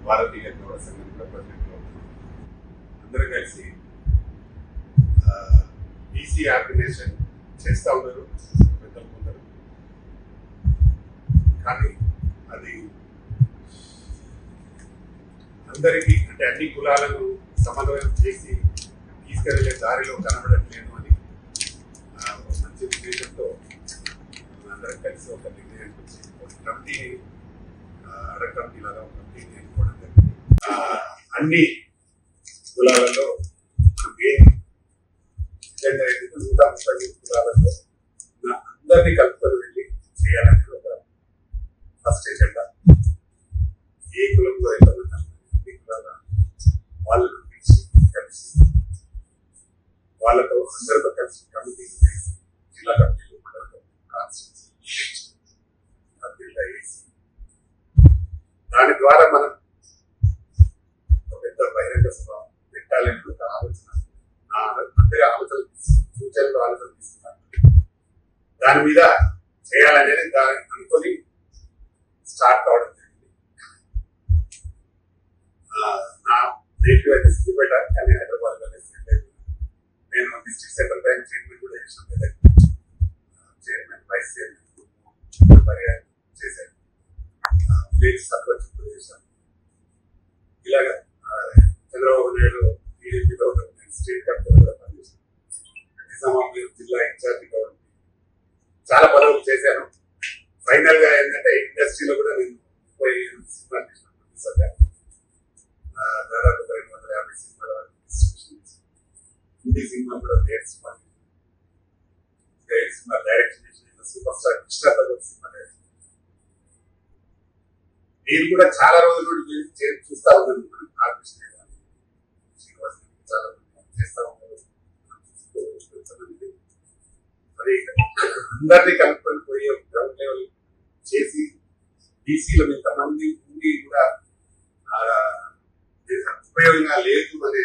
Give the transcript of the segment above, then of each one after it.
భారతీయ గౌడ సంఘం కూడా ప్రెసిడెంట్ గా ఉన్నాను. అందరూ కలిసి బీసీ ఆర్గనైజేషన్ చేస్తూ ఉన్నారు పెద్దలు కొందరు. కానీ అది అందరికీ అంటే అన్ని కులాలను సమన్వయం చేసి తీసుకెళ్లే దారిలో కనబడట్లేదు అని మంచి ఉద్దేశంతో అందరం కలిసి ఒక నిర్ణయానికి వచ్చి ఒక కమిటీని అర కమిటీ లాగా ఒక కమిటీని ఎన్నుకోవడం జరిగింది. అన్ని కులాలలో ఎజెండా ఏంటంటే 135 కులాలలో అందరినీ కలుపుకొని వెళ్ళి చేయాలని ఒక ఫస్ట్ ఎజెండా. ఏ కులంలో ఎంతమంది అన్ని కులాల వాళ్ళను పిలిచి కలిసి వాళ్ళతో అందరితో కలిసి కమిటీలు వేసి జిల్లా కమిటీలు మండల కాన్స్టిట్యూన్సీ వేసి దాని ద్వారా మనం ఒక పెద్ద బహిరంగ సభ పెట్టాలని ఒక ఆలోచన అందరి ఆలోచన సూచనలు ఆలోచన తీసుకున్నాను. దాని మీద చేయాలనేది దాన్ని అనుకొని స్టార్ట్ కావడం జరిగింది. నా నేటివ్ అయితే సిద్దిపేట, కానీ హైదరాబాద్ లోనే నేను డిస్ట్రిక్ట్ సెంట్రల్ బ్యాంక్ చైర్మన్ కూడా చేసిన చైర్మన్ వైస్ చైర్మన్ పర్యాయం చేశాను. విలేజ్ సర్పంచ్ కూడా చేశాను. ఇలాగా చంద్రబాబు నాయుడు టీడీపీలో స్టేట్ కమిటీలో కూడా పనిచేశాను. నిజామాబాద్ జిల్లా ఇన్ఛార్జ్ గవర్నమెంట్ చాలా పదవులు చేశాను. ఫైనల్ గా ఏంటంటే ఇండస్ట్రీలో కూడా నేను 30 సినిమాలు చేశాను. దాదాపు 250 సినిమాలు హిందీ సినిమా కూడా సినిమా డైరెక్ట్ చేసిన super star Krishna Bhagat cinema direct. నేను కూడా చాలా రోజుల నుండి చూస్తా ఉన్నాను. ఆర్టిస్ట్ చాలా చేస్తా ఉన్నారు. మరి అందరినీ కలుపుకొని పోయి గ్రౌండ్ లెవెల్ చేసి బీసీలో ఇంతమంది ఉండి కూడా ఉపయోగంగా లేదు అనే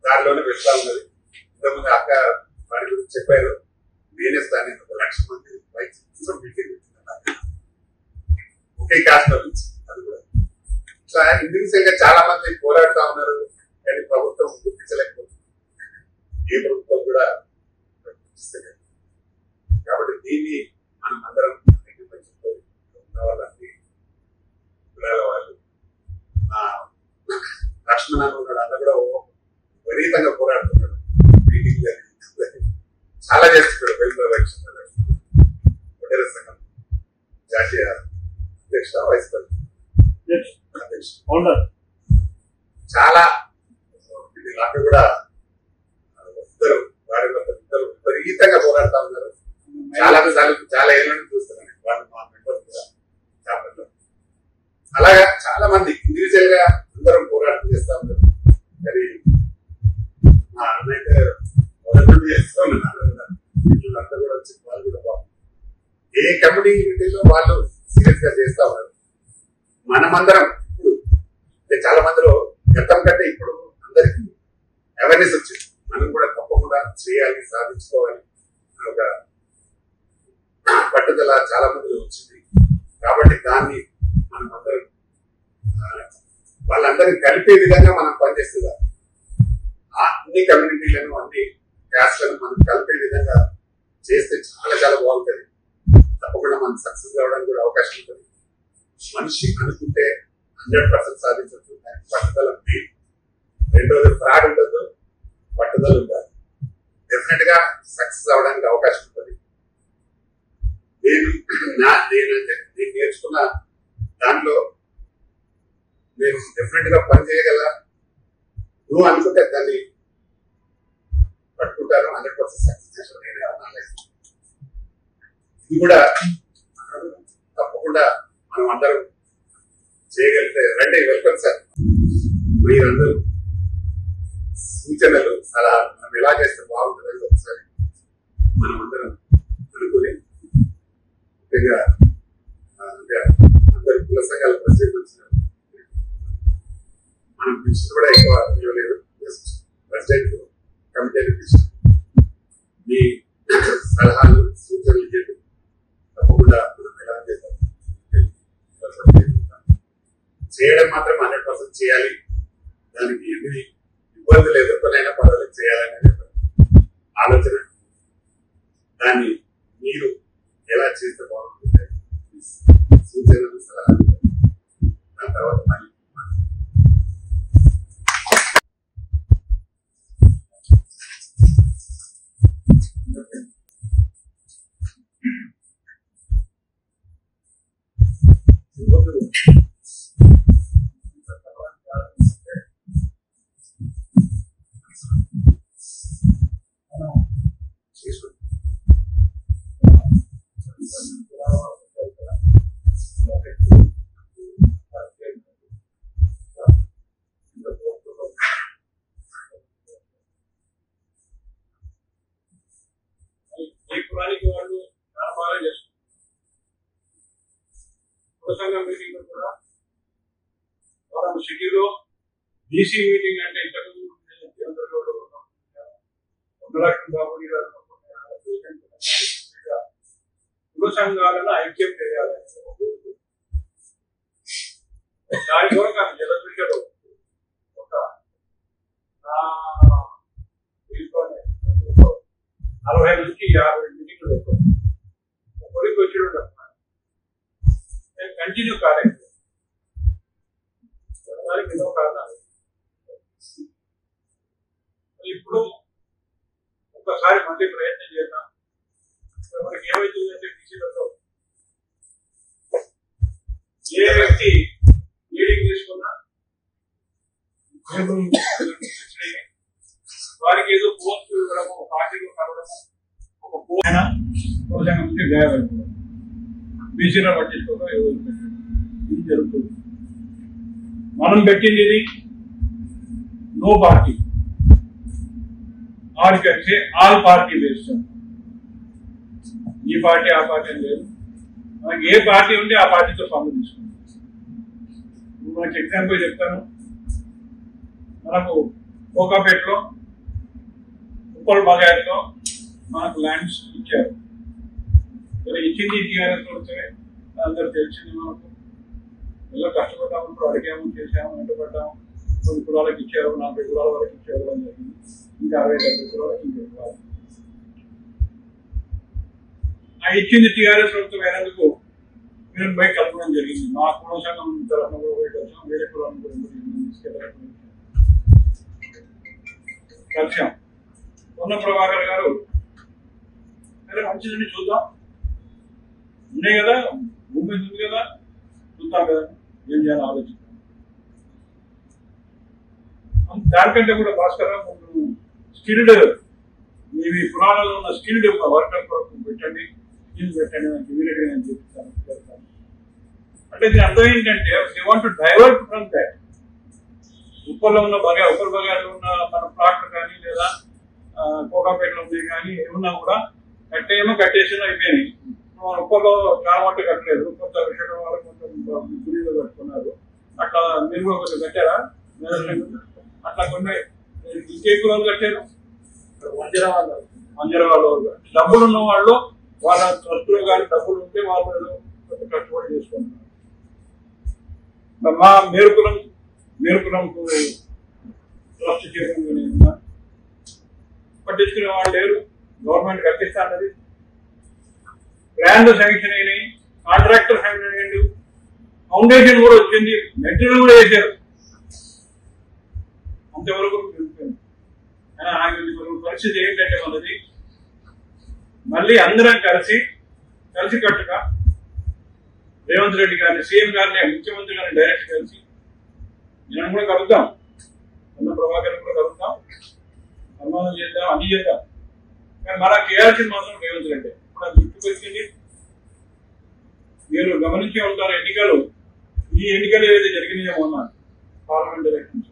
దారిలోనే వెళ్తా ఉన్నది. ఇంతకుముందు అక్క వారి గురించి చెప్పారు. నేనే స్థానిక 1,00,000 మంది ఒకే కాస్ట్ నుంచి అది కూడా ఇట్లా ఇండివిజువల్ గా చాలా మంది పోరాడుతా ఉన్నారు. కానీ ప్రభుత్వం గుర్తించలేకపోతుంది. ఏ ప్రభుత్వం కూడా గుర్తిస్తలేదు. కాబట్టి దీన్ని మనం అందరం ఉన్న వాళ్ళని కులాల వాళ్ళు లక్ష్మణ్ ఉన్నాడు, అన్న కూడా విపరీతంగా పోరాడుతున్నాడు. మీటింగ్ చాలా చేస్తున్నాడు. వెల్ఫేర్ ఒడేర సంఘం జాతీయ అధ్యక్ష, వైస్ అధ్యక్ష చాలా నాకు కూడా ఇద్దరు విపరీతంగా పోరాడుతా ఉన్నారు. చాలా ఏళ్ళ నుంచి చూస్తున్నాను వాళ్ళు మా మెంబర్స్ కూడా చాపల్లో. అలాగా చాలా మంది ఇండివిజువల్ గా అందరం పోరాటం చేస్తా ఉన్నారు. కానీ మా అన్నైతే మొదటి చేస్తూ ఉన్నారు. వీళ్ళంతా కూడా వచ్చి వాళ్ళు కూడా బాగుంది. ఏ కమ్యూనిటీలో వాళ్ళు సీరియస్ గా చేస్తా ఉన్నారు. మనమందరం ఇప్పుడు అంటే చాలా మందిలో గతం కంటే ఇప్పుడు అందరికీ అవేర్నెస్ వచ్చింది. మనం కూడా తప్పకుండా చేయాలి, సాధించుకోవాలి ఒక పట్టుదల చాలా మందిలో వచ్చింది. కాబట్టి దాన్ని మనం అందరం వాళ్ళందరినీ కలిపే విధంగా మనం పనిచేస్తుందా, అన్ని కమ్యూనిటీలను అన్ని క్యాస్ట్లను మనం కలిపే విధంగా చేస్తే చాలా చాలా బాగుంటుంది. తప్పకుండా మనం సక్సెస్ కావడానికి కూడా అవకాశం ఉంటుంది. మనిషి అనుకుంటే 100% సాధించవచ్చు. పట్టుదల మెయిన్. రెండోది ఫ్రాడ్ ఉండదు, పట్టుదల ఉండాలి. డెఫినెట్ గా సక్సెస్ అవడానికి అవకాశం ఉంటుంది. నేను నేర్చుకున్న దాంట్లో నేను డెఫినెట్ గా పని చేయగల. నువ్వు అనుకుంటే దాన్ని పట్టుకుంటాను. 100% సక్సెస్ చేసాను. ఇది కూడా తప్పకుండా మనం అందరం చేయగలిగితే రండి. Welcome sir. మీరందరూ సూచనలు అలా మనం ఎలా చేస్తే బాగుంటుందని ఒకసారి మనం అందరం అనుకుని ముఖ్యంగా అందరు కుల సంఘాల ప్రెసిడెంట్ వచ్చినారు. మనం పిలిచిన కూడా ఎక్కువ ఇవ్వలేదు. ప్రెసిడెంట్ కమిటీని పిలిచిన మీ సలహాలు సూచనలు ఇవ్వండి. తప్పకుండా మనం ఎలా చేద్దాం చేయడం మాత్రం 100% చేయాలి. దానికి ఎన్ని ఇబ్బందులు ఎదుర్కొనైనా పర్వాలేదు చేయాలనేది ఆలోచన. దాన్ని మీరు ఎలా చేస్తే బాగుంటుంది సూచనలు సలహాలు దాని తర్వాత మళ్ళీ సిటీలో డీసీ మీటింగ్ అంటే ఇంతకు 1 లక్షం కాబట్టి కుల సంఘాలను ఐక్యం చేయాలి. దాని కూడా జలదృష్టిలో ఒక 40 నుంచి 50 మీటింగ్లు పెట్టాను. ఒకరికి వచ్చి కంటిన్యూ కాలేదు. ఎన్నో కారణాలు. ఇప్పుడు ఒక్కసారి మళ్ళీ ప్రయత్నం చేద్దాం. మనకి ఏమైతుందంటే బీసీలలో ఏ వ్యక్తి లీడింగ్ తీసుకున్నా వారికి ఏదో పోస్ట్ ఇవ్వడము, పార్టీలో కలవడము, ఒక పోస్ట్ నుంచి గాయపడిపోవడం, బీసీలో పట్టించుకోవడం ఇది జరుగుతుంది. మనం పెట్టింది ఇది no party, all party based. ఈ పార్టీ ఆ పార్టీ అని లేదు. మనకి ఏ పార్టీ ఉంటే ఆ పార్టీతో పనులు తీసుకుంటాం. మనకి ఎగ్జాంపుల్ చెప్తాను. మనకు కోకాపేటలో ఉప్పల్ బగాయతో మనకు ల్యాండ్స్ ఇచ్చారు. ఇచ్చింది టీఆర్ఎస్ వస్తే అందరూ తెలిసింది. మనకు ఎలా కష్టపడ్డాము, ఇప్పుడు అడిగాము, చేసాము, వెంటపడ్డాము. కొన్ని కులాలకు ఇచ్చారు, 40 కులాల వరకు ఇచ్చారు అని జరిగింది. ఇంకా 60-70 కులాలకు ఇంకా ఇవ్వాలి. ఆ ఇచ్చింది టీఆర్ఎస్ ప్రభుత్వం అయినందుకు మేము పోయి కలపడం జరిగింది. మా కుల సంఘం తరఫున కూడా పోయి కలిసాం, వేరే కులాలను కూడా తీసుకెళ్ళాలి కలిసాం. పొన్న ప్రభాకర్ గారు సరే మంచిదని చూద్దాం, ఉన్నాయి కదా, భూమి ఉంది కదా, చూద్దాం కదా ఏం చేయాలని ఆలోచిస్తాం. దానికంటే కూడా భాస్కర్ స్కిల్డ్, మీ పురాణంలో ఉన్న స్కిల్డ్ వర్కర్ కొరకు పెట్టండి, స్కిల్ పెట్టండి, నాకు ఇమీడియట్గా నేను చూపిస్తాను. అంటే దీని అర్థం ఏంటంటే they want to divert from that. ఉప్పల్లో ఉన్న ఉప్పల్ బగాలో ఉన్న మన ప్లాట్లు కానీ లేదా కోకాపేటలో ఉన్నాయి కానీ ఏమన్నా కూడా కట్టేమో కట్టేసి అయిపోయినాయి. ఉప్పల్లో చాలా మట్టు కట్టలేదు, కొంత విషయం వాళ్ళు కొంచెం గుడిలో కట్టుకున్నారు. అట్లా మీరు కూడా కొంచెం కట్టారా? అట్లా కొన్ని ఇంకే కులాలు కట్టారు, మంజరవాళ్ళు డబ్బులు ఉన్న వాళ్ళు వాళ్ళ ట్రస్టులో కానీ డబ్బులు ఉంటే వాళ్ళు ఏదో కొంచెం కట్టుబడి చేసుకుంటున్నారు. మా మేరుకులంకు ట్రస్ట్ చేయడం పట్టించుకునే వాళ్ళు లేరు. గవర్నమెంట్ కట్టిస్తా అన్నది, ప్లాన్లు శాంక్షన్ అయినాయి, కాంట్రాక్టర్ శాంక్షన్ అయ్యిండు, ఫౌండేషన్ కూడా వచ్చింది, మెటీరియల్ కూడా వేశారు. అంతవరకు పరిస్థితి ఏంటంటే మనది మళ్ళీ అందరం కలిసి కట్టుగా రేవంత్ రెడ్డి గారిని, సీఎం గారిని, ముఖ్యమంత్రి గారిని డైరెక్ట్ కలిసి నేను కూడా కలుద్దాం, అన్న ప్రభాకర్ కూడా కలుద్దాం, సన్మానం చేద్దాం, అన్ని చేద్దాం. కానీ మనకు చేయాల్సింది మాత్రం రేవంత్ రెడ్డి. ఇప్పుడు అది గుర్తుకొచ్చింది. మీరు గమనించే ఉంటారు, ఎన్నికలు ఈ ఎన్నికలు ఏదైతే జరిగినాయో మొన్న పార్లమెంట్ ఎలక్షన్స్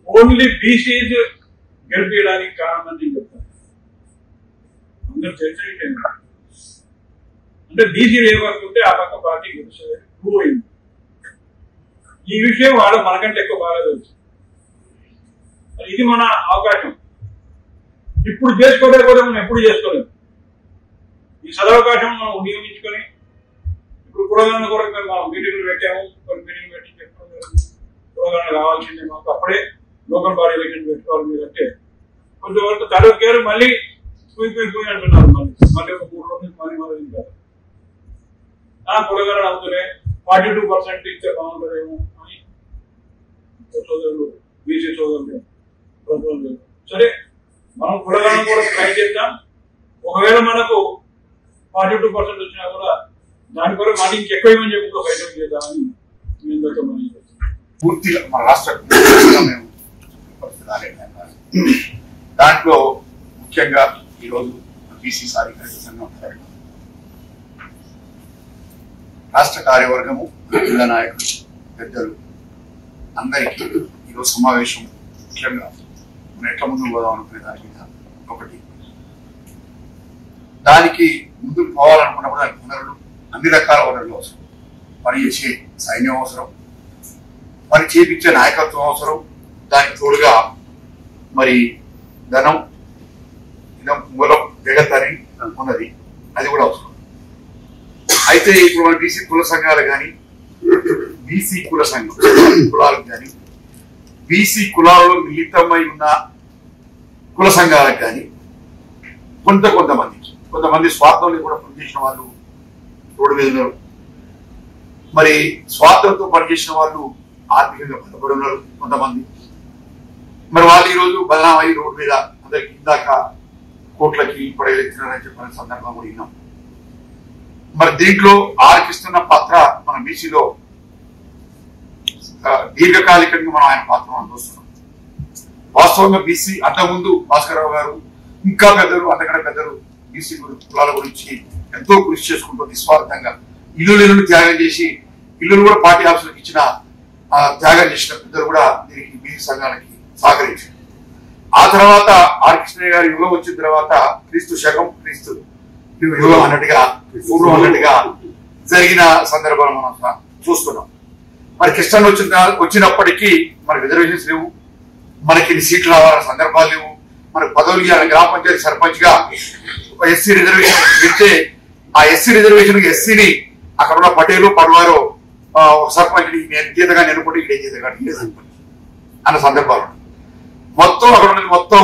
ఓన్లీ బీసీస్ గెలిపించడానికి కారణం అని చెప్తాను. అందరూ చర్చ అంటే బీసీలు ఏ వర్క్ ఉంటే ఆ పక్క పార్టీ గెలుస్తుంది, ప్రూవ్ అయింది. ఈ విషయం వాళ్ళు మనకంటే ఎక్కువ బాగా తెలుసు. ఇది మన అవకాశం. ఇప్పుడు చేసుకోలేకపోతే మనం ఎప్పుడు చేసుకోలేము. ఈ సదవకాశం మనం వినియోగించుకొని ఇప్పుడు కులగణన కొరకు మేము మీటింగ్లు పెట్టాము, కొన్ని మీటింగ్లు పెట్టి చెప్తున్నాం కులగణన కావాల్సిందే మాకు, అప్పుడే లోకల్ బాడీ ఎలక్షన్ పెట్టుకోవాలి మీరు అంటే కొంతవరకు తరగతి మళ్ళీ పోయి అంటున్నారు. మళ్ళీ ఒక 3 రోజులు మళ్ళీ మొదలు కులగణన అవుతున్నాయి 42% ఇస్తే బాగుంటుందేమో అని సోదరులు బీసీ సోదరులు. సరే మనం కులగణన కూడా ట్రై చేద్దాం. ఒకవేళ మనకు 42% వచ్చినా కూడా దాని కొరకు మళ్ళీ ఇంకెక్కువ ఏమని చెప్పి ప్రయత్నం చేద్దామని మేము పూర్తిగా మన రాష్ట్ర దాంట్లో ముఖ్యంగా ఈరోజు బీసీ సాధికార సంఘం రాష్ట్ర కార్యవర్గము, జిల్లా నాయకులు, పెద్దలు అందరికీ ఈరోజు సమావేశం ముఖ్యంగా మనం ఎట్లా ముందుకు పోదాం అనుకునే దాని మీద ఒకటి. దానికి ముందుకు పోవాలనుకున్నప్పుడు దానికి వనరులు, అన్ని రకాల వనరులు అవసరం. పనిచేసే సైన్యం అవసరం, పని చేపించే నాయకత్వం అవసరం, దానికి తోడుగా మరి ధనం, మూలం జగత్ అని ఉన్నది, అది కూడా అవసరం. అయితే ఇప్పుడు మన బీసీ కుల సంఘాలు కానీ, బీసీ కుల సంఘం కులాలకు కానీ, బీసీ కులాలలో మిళితమై ఉన్న కుల సంఘాలకు కానీ కొంతమంది స్వార్థంలో కూడా పనిచేసిన వాళ్ళు రోడ్డు మీద ఉన్నారు. మరి స్వార్థంతో పనిచేసిన వాళ్ళు ఆర్థికంగా బలపడి ఉన్నారు కొంతమంది. మరి వాళ్ళు ఈరోజు బదనామై రోడ్డు మీద అందరికి ఇందాక కోట్లకి పడగలెత్తినారని చెప్పిన సందర్భం కూడా విన్నాం. మరి దీంట్లో ఆర్కిస్తున్న పాత్ర మన బీసీలో దీర్ఘకాలికంగా మనం ఆయన పాత్ర మనం చూస్తున్నాం. వాస్తవంగా బీసీ అంతకుముందు భాస్కరరావు గారు ఇంకా పెద్దలు, అంతకంటే పెద్దలు బీసీ కులాల గురించి ఎంతో కృషి చేసుకుంటూ నిస్వార్థంగా ఇల్లులను త్యాగం చేసి, ఇల్లులు కూడా పార్టీ ఆఫీసులకు ఇచ్చిన త్యాగం చేసిన పెద్దలు కూడా దీనికి బీసీ సంఘాలకి సహకరించారు. ఆ తర్వాత ఆర్ కృష్ణయ్య గారి యుగం వచ్చిన తర్వాత క్రీస్తు శకం, క్రీస్తు యుగం అన్నట్టుగా, పూర్వం అన్నట్టుగా జరిగిన సందర్భాలు మనం చూస్తున్నాం. మరి కృష్ణ వచ్చినప్పటికీ మనకి రిజర్వేషన్స్ లేవు, మనకి సీట్లు రావాలన్న సందర్భాలు లేవు, మనకు పదవులు గ్రామ పంచాయతీ సర్పంచ్ గా ఒక ఎస్సీ రిజర్వేషన్ పెడితే ఆ ఎస్సీ రిజర్వేషన్ ఎస్సీని అక్కడ ఉన్న పటేలు పడవారో సర్పంచ్ నేను గీతగా నెనుకుంటే ఇదే గీతగా సర్పంచ్ అన్న సందర్భాలు మొత్తం అక్కడ ఉన్నది మొత్తం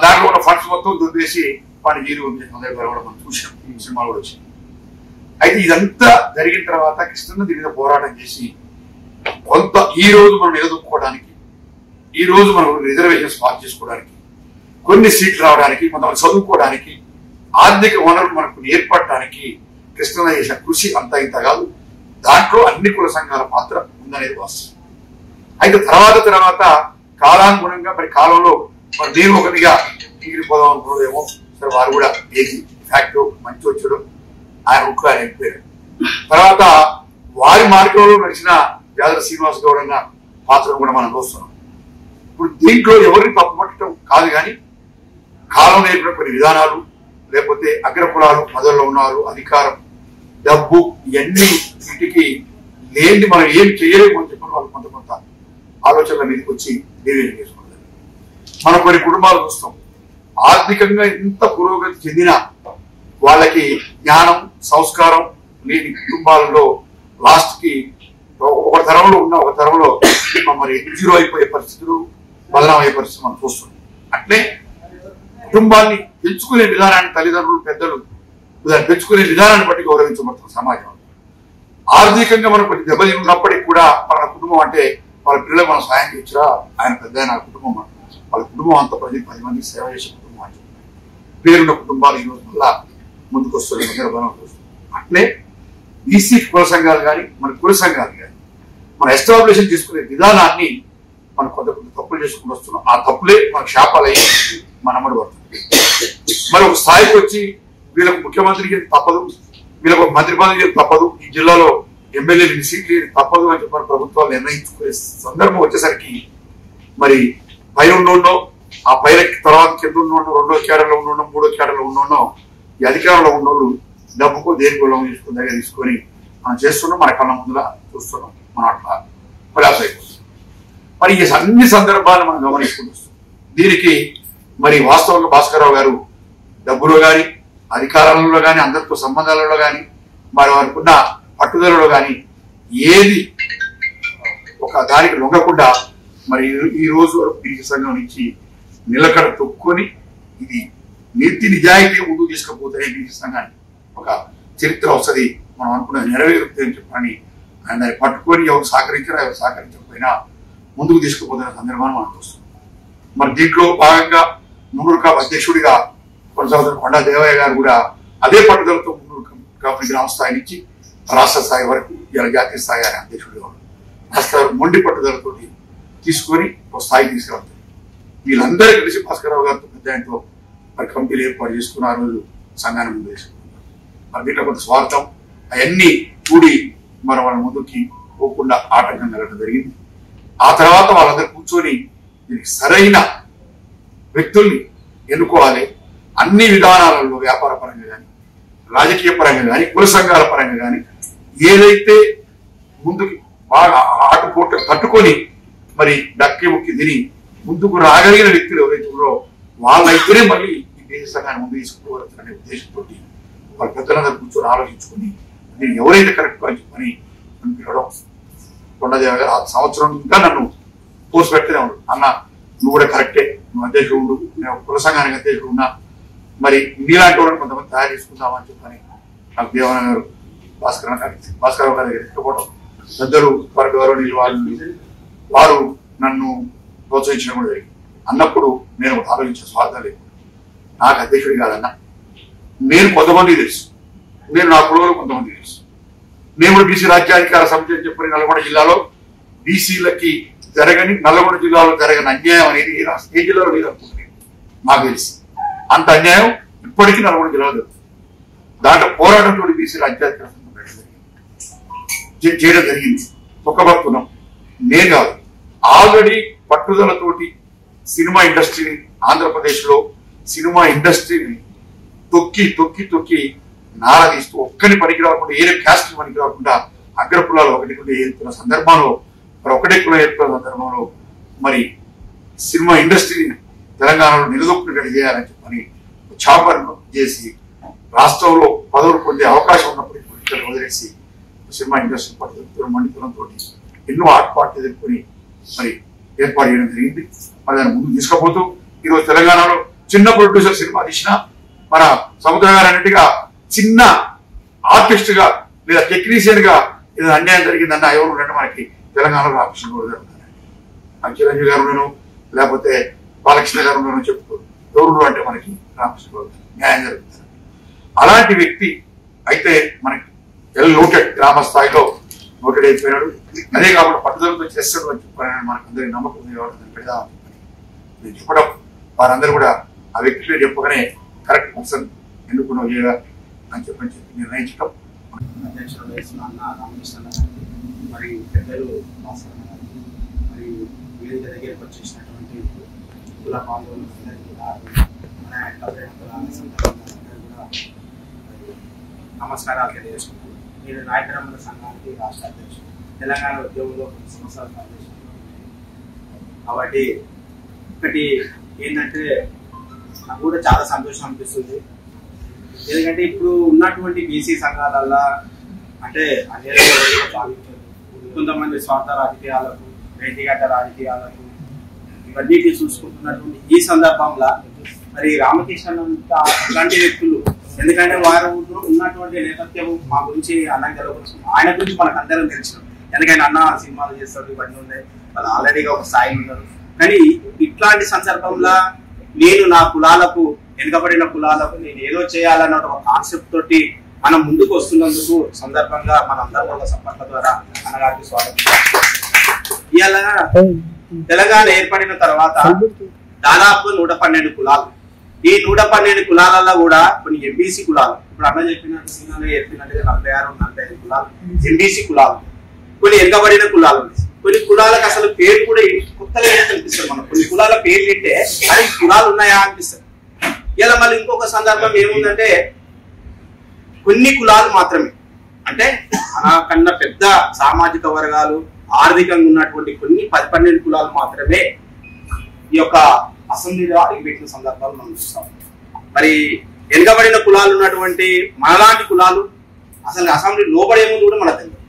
దాంట్లో ఉన్న ఫండ్స్ మొత్తం దుర్వేసి వాడిని జీరో సందర్భాలు కూడా మనం చూసాం, ఈ సినిమాలు కూడా వచ్చింది. అయితే ఇదంతా జరిగిన తర్వాత కృష్ణ దీని మీద పోరాటం చేసి కొంత ఈ రోజు మనం నిలదొక్కుకోవడానికి, ఈ రోజు మనం రిజర్వేషన్స్ పాస్ చేసుకోవడానికి, కొన్ని సీట్లు రావడానికి, కొంతమంది చదువుకోవడానికి, ఆర్థిక వనరులు మనకు ఏర్పడటానికి కృష్ణ చేసిన కృషి అంతా ఇంత కాదు. దాంట్లో అన్ని కుల సంఘాల పాత్ర ఉందనేది వాస్తవం. అయితే తర్వాత కాలానుగుణంగా మరి కాలంలో మరి నేను ఒకటిగా మిగిలిపోదాం అనుకోవడమేమో, సరే వారు కూడా ఏది ఫ్యాక్ట్ మంచి వచ్చాడు ఆయన ముక్కు ఆయన అయిపోయారు. తర్వాత వారి మార్గంలో నడిచిన యాదవ శ్రీనివాస్ గౌడ్ అన్న పాత్రను కూడా మనం చూస్తున్నాం. ఇప్పుడు దీంట్లో ఎవరిని తప్పుపట్టడం కాదు, కానీ కాలం నేర్పిన కొన్ని విధానాలు, లేకపోతే అగ్రకులాలు పదవుల్లో ఉన్నవారు, అధికారం, డబ్బు, ఇవన్నీ వీటికి లేని మనం ఏం చేయలేము అని చెప్పిన వాళ్ళు కొంత ఆలోచనల మీదకి వచ్చి నిర్వహణ చేసుకుంటారు. మనం కొన్ని కుటుంబాలు చూస్తాం, ఆర్థికంగా ఎంత పురోగతి చెందినా వాళ్ళకి జ్ఞానం, సంస్కారం లేని కుటుంబాలలో లాస్ట్ కి ఒక తరంలో ఉన్న ఒక తరంలో మరి జీరో అయిపోయే పరిస్థితులు, బదనాం అయ్యే పరిస్థితులు మనం చూస్తున్నాం. అట్లే కుటుంబాన్ని పెంచుకునే విధానాన్ని తల్లిదండ్రులు, పెద్దలు పెంచుకునే విధానాన్ని బట్టి గౌరవించబడుతున్న సమాజం. ఆర్థికంగా మనం కొన్ని దెబ్బలు ఉన్నప్పటికీ కూడా మన కుటుంబం అంటే వాళ్ళ పిల్లలు మనం సాయం చేయొచ్చురా, ఆయన పెద్ద ఆయన కుటుంబం, వాళ్ళ కుటుంబం అంత 10 మందికి సేవ చేసే కుటుంబం అని పేరున్న కుటుంబాలు ఈ రోజు వల్ల ముందుకు వస్తుంది. అట్లే బీసీ కుల సంఘాలు కానీ మన కుల సంఘాలు కానీ మన ఎస్టాబ్లిషన్ చేసుకునే విధానాన్ని మనం కొంత తప్పులు చేసుకుని వస్తున్నాం. ఆ తప్పులే మనకు శాపాలు అయ్యి మన అమ్మడి పడుతుంది. మరి ఒక స్థాయికి వచ్చి వీళ్ళకు ముఖ్యమంత్రికి తప్పదు, వీళ్ళకు మంత్రి పదవి తప్పదు, ఈ జిల్లాలో ఎమ్మెల్యేలు సీట్లు తప్పదు అని చెప్పి ప్రభుత్వాలు నిర్ణయించుకునే సందర్భం వచ్చేసరికి మరి పైన ఉన్నోన్నో, ఆ పైన తర్వాత కింద ఉన్నోన్నో, 2వ కేడర్లో ఉన్నోన్నో, 3వ కేడర్లో ఉన్నోన్నో, ఈ అధికారంలో ఉన్నోళ్ళు డబ్బుకు దేనికి లోన్ తీసుకుని దగ్గర తీసుకొని మనం చేస్తున్నాం, మన కళ్ళ ముందులా చూస్తున్నాం, మనం అట్లా ప్రయాస అయిపోతుంది. మరి ఈ అన్ని సందర్భాలను మనం గమనించుకుంటూ వస్తాం. దీనికి మరి వాస్తవంగా భాస్కరరావు గారు డబ్బులో కానీ, అధికారాలలో కానీ, అందరితో సంబంధాలలో కానీ, మరి వారికి ఉన్న పట్టుదలలో కానీ ఏది ఒక దానికి లొంగకుండా మరి ఈ రోజు వరకు బీసీ సంఘం నుంచి నిలకడ తొక్కుని ఇది నీతి నిజాయితీ ముందుకు తీసుకుపోతే బీసీ సంఘాన్ని ఒక చరిత్ర వస్తుంది, మనం అనుకున్నది నెరవేరుతుంది అని చెప్పని ఆయన దాన్ని పట్టుకొని ఎవరు సహకరించారా ఎవరు సహకరించకపోయినా ముందుకు తీసుకుపోతున్న సందర్భాన్ని మనం చూస్తాం. మరి దీంట్లో భాగంగా మున్నూరు కాపు అధ్యక్షుడిగా కొనసాగుతున్న కొండా దేవయ్య గారు కూడా అదే పట్టుదలతో మున్నూరు కాపు గ్రామ స్థాయి నుంచి రాష్ట్ర స్థాయి వరకు ఇలా జాతీయ స్థాయి ఆయన అధ్యక్షుడిగా ఉన్నారు. మొండి పట్టుదలతో తీసుకొని ఒక స్థాయికి తీసుకెళ్తారు. వీళ్ళందరూ కలిసి భాస్కరరావు గారితో పెద్ద ఆయనతో మరి కమిటీలు ఏర్పాటు చేసుకుని ఆ రోజు సంఘాన్ని ముందు వేసుకున్నారు. మరి దీంట్లో కొంత స్వార్థం అవన్నీ కూడి మనం వాళ్ళ ముందుకి పోకుండా ఆటంకం కలగడం జరిగింది. ఆ తర్వాత వాళ్ళందరూ కూర్చొని దీనికి సరైన వ్యక్తుల్ని ఎన్నుకోవాలి, అన్ని విధానాలలో వ్యాపార పరంగా కానీ రాజకీయ పరంగా కానీ కుల సంఘాల పరంగా కానీ ఏదైతే ముందుకి బాగా ఆటుపోట తట్టుకొని మరి డక్కి ముక్కి తిని ముందుకు రాగలిగిన వ్యక్తులు ఎవరైతే ఉన్నారో వాళ్ళైతేనే మళ్ళీ ఈ దేశ సంఘాన్ని ముందు తీసుకుపోవచ్చు అనే ఉద్దేశంతో వాళ్ళ పెద్దలందరూ కూర్చొని ఆలోచించుకుని నేను ఎవరైతే కరెక్ట్ అని చెప్పని పిలవడం. కొండదేవ గారు ఆ సంవత్సరం ఇంకా నన్ను పోస్ట్ పెడుతూనే ఉన్నాడు, అన్న నువ్వు కూడా కరెక్టే, నువ్వు అధ్యక్షుడు, నేను కుల సంఘానికి అధ్యక్షుడు ఉన్నా, మరి నీలాంటి వాళ్ళని కొంతమంది తయారు చేసుకుందామని చెప్పని నాకు దేవన గారు భాస్కరరావు గారి దగ్గర ఎత్తుకోవడం, పెద్దలు వారి గౌరవనీయులు వారు నన్ను ప్రోత్సహించడం కూడా జరిగింది. అన్నప్పుడు నేను ఆలోచించే స్వార్థం లేదు, నాకు అధ్యక్షుడి కాదన్నా, నేను కొంతమంది తెలుసు, నేను నా కులంలో కొంతమంది తెలుసు, నేను కూడా బీసీ రాజ్యాధికార సమితి అని చెప్పని నల్గొండ జిల్లాలో బీసీలకి జరగని నల్గొండ జిల్లాలో జరగని అన్యాయం అనేది ఏ జిల్లాలో లేదనుకుంటున్నాను. నాకు తెలిసి అంత అన్యాయం ఇప్పటికీ నల్గొండ జిల్లాలో జరుగుతుంది. దాంట్లో పోరాటంతో బీసీ రాజ్యాధికార సమితి చేయడం జరిగింది. ఒక్కబడుతున్నాం నేను కాదు, ఆల్రెడీ పట్టుదలతోటి సినిమా ఇండస్ట్రీని ఆంధ్రప్రదేశ్లో సినిమా ఇండస్ట్రీని తొక్కి తొక్కి తొక్కి నారదీస్తూ ఒక్కని పనికి రాకుండా ఏ క్యాస్ట్ పనికి రాకుండా అగ్ర కులాలు ఒకటి కూడా ఏర్పడిన సందర్భంలో మరి ఒకటే కులం ఏర్పడిన సందర్భంలో మరి సినిమా ఇండస్ట్రీని తెలంగాణలో నిలదొక్కునేటట్టు చేయాలని చెప్పని చాపను చేసి రాష్ట్రంలో పదవులు పొందే అవకాశం ఉన్నప్పటికీ వదిలేసి సినిమా ఇండస్ట్రీ పట్టుదల మండితనంతో ఎన్నో ఆటపాట్లు ఎదుర్కొని మరి ఏర్పాటు చేయడం జరిగింది. మరి దాన్ని ముందు తీసుకుపోతూ ఈరోజు తెలంగాణలో చిన్న ప్రొడ్యూసర్ సినిమా తీసిన మన సముద్ర గారు అన్నట్టుగా చిన్న ఆర్టిస్ట్ గా లేదా టెక్నీషియన్ గా ఏదో అన్యాయం జరిగిందన్న ఎవరు ఉండంటే మనకి తెలంగాణలో రామకృష్ణ గౌడ్ గారు ఉన్నారు, నాకు చిరంజీవి గారు ఉన్నాను, లేకపోతే బాలకృష్ణ గారు ఉన్నాను చెప్పుకోరు, ఎవరు అంటే మనకి రామకృష్ణ గౌడ్ గారు న్యాయం జరుగుతుంది. అలాంటి వ్యక్తి అయితే మనకి నోటెడ్ గ్రామ స్థాయిలో నోటెడ్ అయిపోయినాడు. అదే కాకుండా పట్టుదలతో చేస్తాడు అని చెప్పారని మనకు అందరికీ నమ్మకం ఉంది కాబట్టి పెడదామని చెప్పని నేను చెప్పడం, వారందరూ కూడా ఆ వ్యక్తి పేరు చెప్పగానే కరెక్ట్ పర్సన్ ఎన్నుకున్నావు చేయగా అని చెప్పని చెప్పి నిర్ణయించడం. అధ్యక్షుడు వేసిన అన్న రామకృష్ణ గారికి మరి పెద్దలు మరి వేదిక దగ్గరకు వచ్చేసినటువంటి కుల పాల్గొన్నది కూడా నమస్కారాలు తెలియజేసుకున్నాను. నేను నాయకరమ్మల సంఘానికి రాష్ట్ర అధ్యక్షుడు, తెలంగాణ ఉద్యోగంలో కొన్ని సంవత్సరాలు పనిచేస్తున్నాను. కాబట్టి ఒకటి ఏంటంటే నాకు కూడా చాలా సంతోషం అనిపిస్తుంది. ఎందుకంటే ఇప్పుడు ఉన్నటువంటి బీసీ సంఘాలల్లో అంటే అన్యాయంగా భావించారు, కొంతమంది స్వార్థ రాజకీయాలకు వ్యక్తిగత రాజకీయాలకు ఇవన్నిటి చూసుకుంటున్నటువంటి ఈ సందర్భంలో మరి రామకృష్ణ అలాంటి వ్యక్తులు, ఎందుకంటే వారు ఉన్నటువంటి నేపథ్యం మా గురించి అన్నకి తెలవచ్చు, ఆయన గురించి మనకు అందరం తెలిసిన, ఎందుకంటే అన్న సినిమాలు చేస్తారు ఇవన్నీ ఉన్నాయి, వాళ్ళు ఆల్రెడీగా ఒక స్థాయి ఉన్నారు. కానీ ఇట్లాంటి సందర్భంలో నేను నా కులాలకు వెనుకబడిన కులాలకు నేను ఏదో చేయాలన్న ఒక కాన్సెప్ట్ తోటి మనం ముందుకు వస్తున్నందుకు సందర్భంగా మన అందరి సపోర్ట్ల ద్వారా అన్నగారికి స్వాగతం. ఇవాళ తెలంగాణ ఏర్పడిన తర్వాత దాదాపు 112 కులాలు, ఈ 112 కులాలలో కూడా కొన్ని ఎంబీసీ కులాలు, ఇప్పుడు అన్న చెప్పినట్టు సినిమాలో చెప్పినట్టుగా 46-45 కులాలు ఎంబీసీ కులాలు, కొన్ని వెనుకబడిన కులాలు ఉన్నాయి. కొన్ని కులాలకు అసలు పేరు కూడా కొత్తగా అనిపిస్తుంది. మనం కొన్ని కులాల పేర్లు వింటే అది కులాలు ఉన్నాయా అనిపిస్తుంది. ఇలా మళ్ళీ ఇంకొక సందర్భం ఏముందంటే కొన్ని కులాలు మాత్రమే, అంటే కన్నా పెద్ద సామాజిక వర్గాలు ఆర్థికంగా ఉన్నటువంటి కొన్ని 10-12 కులాలు మాత్రమే ఈ యొక్క అసెంబ్లీలో అడుగుపెట్టిన సందర్భాలు మనం చూస్తాం. మరి వెనుకబడిన కులాలు ఉన్నటువంటి మనలాంటి కులాలు అసలు అసెంబ్లీ లోపల ఏముంది కూడా మనకు తెలియదు.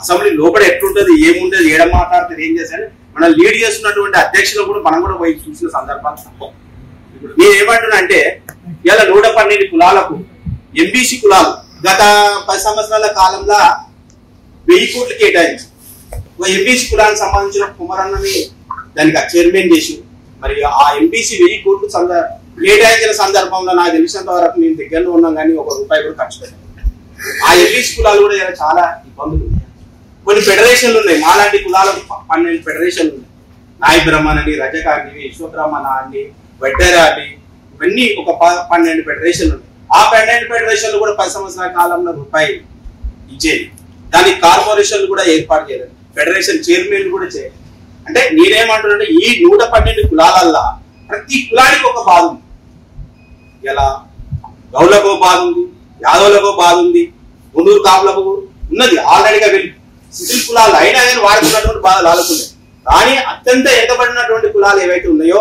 అసెంబ్లీ లోపల ఎట్లుంటది, ఏముంటది, ఏడ మాట్లాడితే ఏం చేశారు, మనం లీడ్ చేస్తున్నటువంటి అధ్యక్షులు కూడా మనం కూడా పోయి చూసిన సందర్భాలు తక్కువ. నేను ఏమంటున్నా అంటే ఇలా 112 కులాలకు ఎంబీసీ కులాలు గత 10 సంవత్సరాల కాలంలో 1000 కోట్లు కేటాయించి ఒక ఎంబీసీ కులానికి సంబంధించిన కుమరన్నని దానికి చైర్మన్ చేసి మరి ఆ ఎంబీసీ 1000 కోట్లు కేటాయించిన సందర్భంలో నాకు తెలిసినంత వరకు నేను దగ్గరలో ఉన్నాం కానీ ₹1 కూడా ఖర్చు పెట్టాను. ఆ ఎంబీసీ కులాలు కూడా చాలా ఇబ్బందులు ఉన్నాయి. కొన్ని ఫెడరేషన్లు ఉన్నాయి, మాలాంటి కులాలకు 12 ఫెడరేషన్లు ఉన్నాయి. నాయ బ్రహ్మన్ అని, రజకాన్ని, విశ్వబ్రహ్మణ అని, వడ్డెర అని, ఇవన్నీ ఒక 12 ఫెడరేషన్లు ఉన్నాయి. ఆ 12 ఫెడరేషన్లు కూడా 10 సంవత్సరాల కాలంలో ₹1 ఇచ్చేది. దానికి కార్పొరేషన్లు కూడా ఏర్పాటు చేయలేదు, ఫెడరేషన్ చైర్మన్ కూడా చేయలేదు. అంటే నేనేమంటున్నా, ఈ 112 కులాలల్లా ప్రతి కులానికి ఒక బాధ ఉంది. ఇలా గౌలకో బాధ ఉంది, యాదవులకో బాధ ఉంది, గుండూరు కాపులకు ఉన్నది ఆల్రెడీగా వెళ్ళి సివిల్ కులాలు అయినా కానీ వాడుకున్నటువంటి బాధలు ఆలుకున్నాయి. కానీ అత్యంత ఎగబడినటువంటి కులాలు ఏవైతే ఉన్నాయో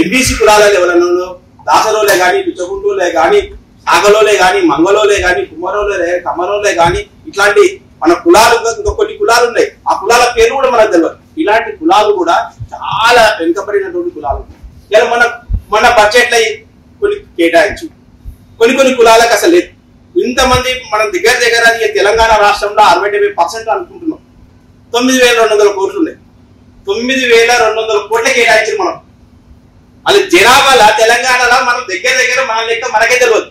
ఎంబీసీ కులాలలో ఎవరన్నా దాసరోలే కానీ, పిచ్చగుంటూలే కానీ, సాగలోలే కానీ, మంగళోలే కానీ, కుమ్మరోలే, కమ్మరోలే కానీ, ఇట్లాంటి మన కులాలు ఇంకా కొన్ని కులాలు ఉన్నాయి. ఆ కులాల పేరు కూడా మనకు తెలియదు. ఇలాంటి కులాలు కూడా చాలా వెనుకబడినటువంటి కులాలు ఉన్నాయి. ఇలా మన బడ్జెట్లో కొన్ని కేటాయించు, కొన్ని కులాలకు అసలు లేదు. ఇంతమంది మనం దగ్గర తెలంగాణ రాష్ట్రంలో 67% అనుకుంటున్నాం. 9,200 కోట్లు ఉన్నాయి. 9,200 కోట్ల కేటాయించారు మనం. అది జనాభాలో తెలంగాణలో మనం దగ్గర మన లెక్క మనకే తెలియదు.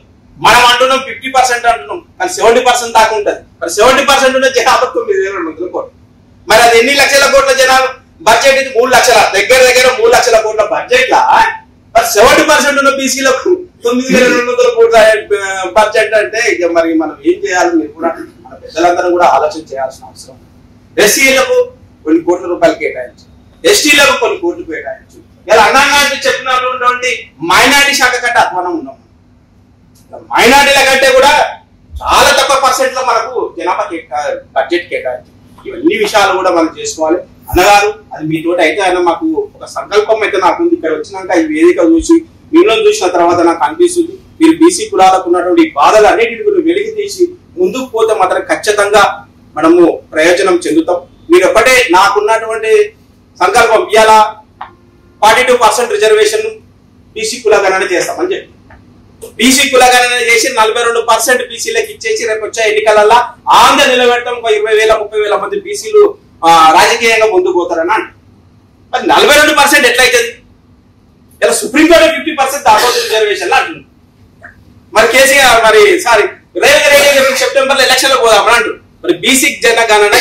మనం అంటున్నాం 50% అంటున్నాం, కానీ 70% దాకా ఉంటుంది. మరి 70% ఉన్న జనాభా 9,200 కోట్లు. మరి అది ఎన్ని లక్షల కోట్ల జనాభా బడ్జెట్? ఇది 3 లక్షల దగ్గర 3 లక్షల కోట్ల బడ్జెట్ లా మరి 70% ఉన్న బీసీలకు 9,200 కోట్ల బడ్జెట్ అంటే ఇక మరి మనం ఏం చేయాలి? మీరు కూడా మన పెద్దలందరూ కూడా ఆలోచన చేయాల్సిన అవసరం. ఎస్సీలకు కొన్ని కోట్ల రూపాయలు కేటాయించు, ఎస్టీలకు కొన్ని కోట్లు కేటాయించు. ఇలా అన్నాంటి చెప్పినటువంటి మైనారిటీ శాఖ కంటే అధ్వానం ఉన్నాం. మైనారిటీల కంటే కూడా చాలా తక్కువ % లో మనకు జనాభా బడ్జెట్ కేటాయించు. ఇవన్నీ విషయాలు కూడా మనం చేసుకోవాలి. అన్నగారు అది మీతోటి అయితే అయినా మాకు ఒక సంకల్పం అయితే నాకు ఉంది. ఇక్కడ వచ్చినాక ఈ వేదిక చూసి మిమ్మల్ని చూసిన తర్వాత నాకు అనిపిస్తుంది, మీరు బీసీ కులాలకు ఉన్నటువంటి బాధలు అన్నిటిని వెలికి తీసి ముందుకు పోతే మాత్రం ఖచ్చితంగా మనము ప్రయోజనం చెందుతాం. మీరు ఒకటే నాకున్నటువంటి సంకల్పం, ఇవాళ 42% రిజర్వేషన్ బీసీ కులగణన చేస్తామని చెప్పి బీసీ కులగణన చేసి 42% బీసీలకు ఇచ్చేసి రేపు వచ్చే ఎన్నికలలో ఆంధ్ర నిలబెట్టడం 20,000 30,000 మంది బీసీలు రాజకీయంగా ముందుకు పోతారని అంటే మరి 42% ఎట్లయితుంది? ఇలా సుప్రీంకోర్టు 50% దాపోతే రిజర్వేషన్ అంటుంది. మరి కేసీఆర్ మరి సెప్టెంబర్ లో ఎలక్షన్ లో పోదామని అంటు. మరి బీసీ జనగణన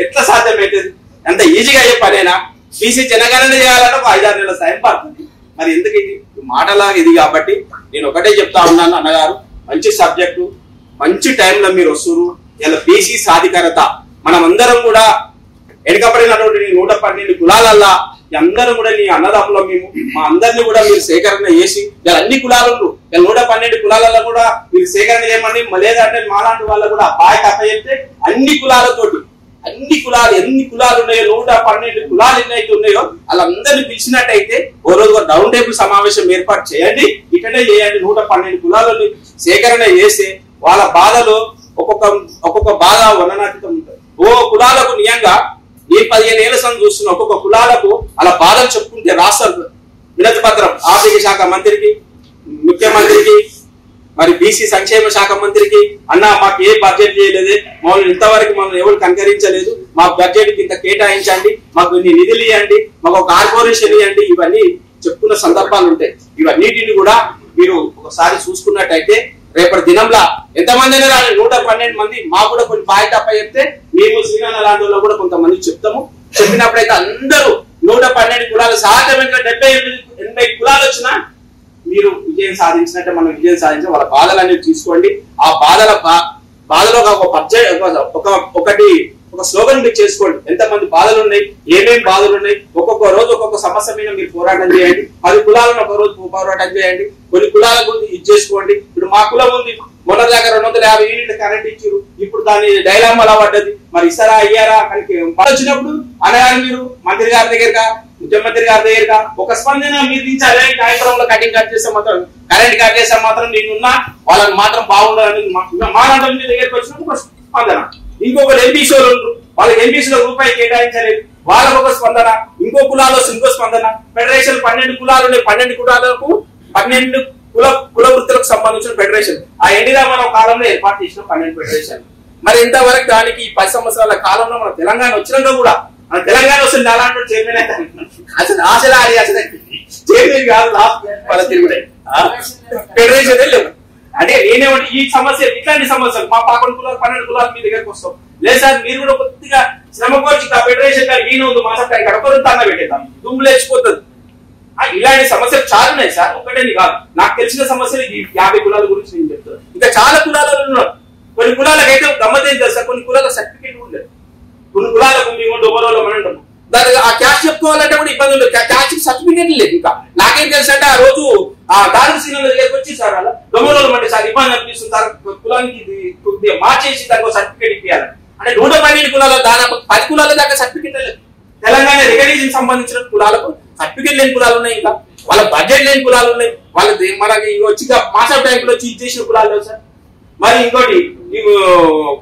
ఎట్లా సాధ్యమవుతుంది? అంత ఈజీగా అయ్యే పనేనా? బీసీ జనగణన చేయాలంటే ఒక 5-6 నెలల టైం పడుతుంది. మరి ఎందుకు ఇది మాటలాగా ఇది? కాబట్టి నేను ఒకటే చెప్తా ఉన్నాను, అన్నగారు మంచి సబ్జెక్టు, మంచి టైంలో మీరు వస్తున్నారు. ఇలా బీసీ సాధికారత మనం అందరం కూడా వెనుకబడినటువంటి 112 కులాలల్లా అందరూ కూడా నీ అన్నదమ్ములో మేము మా అందరినీ కూడా మీరు సేకరణ చేసి ఇలా అన్ని కులాలు 112 కులాలలో కూడా మీరు సేకరణ చేయమని, లేదంటే మాలాంటి వాళ్ళు కూడా బాయ్ తప్ప చెప్తే అన్ని కులాలతోటి ఎన్ని కులాలు ఉన్నాయో 112 కులాలు ఎన్నైతే ఉన్నాయో వాళ్ళందరినీ పిలిచినట్టయితే ఓ రోజు రౌండ్ టేబుల్ సమావేశం ఏర్పాటు చేయండి. ఇక్కడే చేయండి. 112 కులాలని సేకరణ చేస్తే వాళ్ళ బాధలు ఒక్కొక్క బాధ వర్ణనాతీతం ఉంటుంది. ఓ కులాలకు నియంగా ఈ 15 ఏళ్ల సంగతి చూస్తున్న ఒక్కొక్క కులాలకు అలా బాధలు చెప్పుకుంటే రాస్తారు వినతి పత్రం ఆర్థిక శాఖ మంత్రికి, ముఖ్యమంత్రికి, మరి బీసీ సంక్షేమ శాఖ మంత్రికి, అన్న మాకు ఏ బడ్జెట్ చేయలేదు, మమ్మల్ని ఇంతవరకు మమ్మల్ని ఎవరు కనకరించలేదు, మా బడ్జెట్ కి ఇంత కేటాయించండి, మాకు ఇన్ని నిధులు ఇవ్వండి, మాకు ఒక కార్పొరేషన్ ఇవ్వండి, ఇవన్నీ చెప్పుకున్న సందర్భాలు ఉంటాయి. ఇవన్నిటిని కూడా మీరు ఒకసారి చూసుకున్నట్టయితే రేపటి దినంలో ఎంతమంది అయినా 112 మంది మాకు కూడా కొన్ని పాయింట్ అప్ప చెప్తే మేము శ్రీనాథ లాంటి వాళ్ళు కూడా కొంతమంది చెప్తాము. చెప్పినప్పుడైతే అందరూ 112 కులాలు సాధ్యమైన 70-80 కులాలు వచ్చినా మీరు విజయం సాధించినట్టే మనం విజయం సాధించాం. వాళ్ళ బాధలన్నీ తీసుకోండి. ఆ బాధలో ఒక బడ్జెట్ ఒక స్లోగన్ మీరు చేసుకోండి. ఎంతమంది బాధలు ఉన్నాయి, ఏమేమి బాధలు ఉన్నాయి, ఒక్కొక్క రోజు ఒక్కొక్క సమస్య మీద మీరు పోరాటం చేయండి. 10 కులాలను ఒక రోజు పోరాటం చేయండి. కొన్ని కులాల గురించి ఇది చేసుకోండి. ఇప్పుడు మా కులం ఉంది, మొన్న దాకా 250 యూనిట్ల కరెంట్ ఇచ్చారు, ఇప్పుడు దాని డైలామా అలా పడ్డది, మరి ఇస్తారా అయ్యారా అని వచ్చినప్పుడు అనగానే మీరు మంత్రి గారి దగ్గర ముఖ్యమంత్రి గారి దగ్గర ఒక స్పందన మీరు దించాలి. కార్యక్రమంలో కటింగ్ కట్ చేస్తే మాత్రం కరెంట్ కట్ చేస్తే మాత్రం నేనున్నా వాళ్ళని మాత్రం బాగుండాలని మాలాంటి మీ దగ్గరికి వచ్చినప్పుడు ఒక స్పందన. ఇంకొకరు ఎంపీసీలు వాళ్ళకి ఎంపీసీలో రూపాయి కేటాయించలేదు, వాళ్ళకు ఒక స్పందన. ఇంకో కులాలు వస్తుంది ఇంకో స్పందన. ఫెడరేషన్ 12 కులాలు ఉన్నాయి, 12 కులాలకు 12 కుల వృత్తులకు సంబంధించిన ఫెడరేషన్ ఆ ఎన్టీ రామారావు కాలంలో ఏర్పాటు చేసిన 12 ఫెడరేషన్. మరి ఇంతవరకు దానికి 10 సంవత్సరాల కాలంలో మన తెలంగాణ వచ్చినాక కూడా మన తెలంగాణ వస్తుంది అలాంటి చైర్మన్ అయితే అసలు ఆశలు ఆడి అసలు చైర్మన్ కాదు వాళ్ళ తిరుగుడే ఫెడరేషన్ లేవు. అంటే నేనేమంటే ఈ సమస్య ఇట్లాంటి సమస్యలు మా 11 కులాలు 12 కులాలు మీ దగ్గరకు వస్తాం. లేదు సార్ మీరు కూడా కొద్దిగా శ్రమ కోర్చి ఫెడరేషన్ గారు ఈయన ఉంది మాట్లాడతాను గడపడం తన పెట్టేద్దాం దుమ్ము లేచిపోతుంది. ఇలాంటి సమస్యలు చాలా ఉన్నాయి సార్, ఒకటే కాదు. నాకు తెలిసిన సమస్యలు ఈ 50 కులాల గురించి నేను చెప్తాను. ఇంకా చాలా కులాలలో ఉన్నారు. కొన్ని కులాలకు అయితే గమ్మతేం తెలుసు సార్, కొన్ని కులాలకు సర్టిఫికేట్ ఉండలేదు. కొన్ని కులాలకు మేము డొబరోలో మనం ఉంటాము, దానికి ఆ క్యాస్ట్ చెప్పుకోవాలంటే కూడా ఇబ్బంది ఉండదు. క్యాస్ట్ సర్టిఫికేట్ లేదు. ఇంకా నాకేం తెలుసు అంటే ఆ రోజు ఆ దారుణ సీనియర్ దగ్గరికి వచ్చి సార్ అలా డొబరోలు అంటే సార్ ఇబ్బంది అనిపిస్తుంది సార్, కులానికి ఇది మార్చేసి దానికి సర్టిఫికేట్ ఇప్పించాలి అంటే 112 కులాలు దాదాపు 10 కులాల దాకా సర్టిఫికేట్ లేదు. తెలంగాణ రికగ్నిషన్ సంబంధించిన కులాలకు సర్టిఫికేట్ లేని కులాలు ఉన్నాయి, ఇంకా వాళ్ళ బడ్జెట్ లేని కులాలు ఉన్నాయి, వాళ్ళకి మనకి వచ్చి మాస్టర్ బ్యాంకులు వచ్చి ఇచ్చేసిన కులాలు లేవు సార్. మరి ఇంకోటి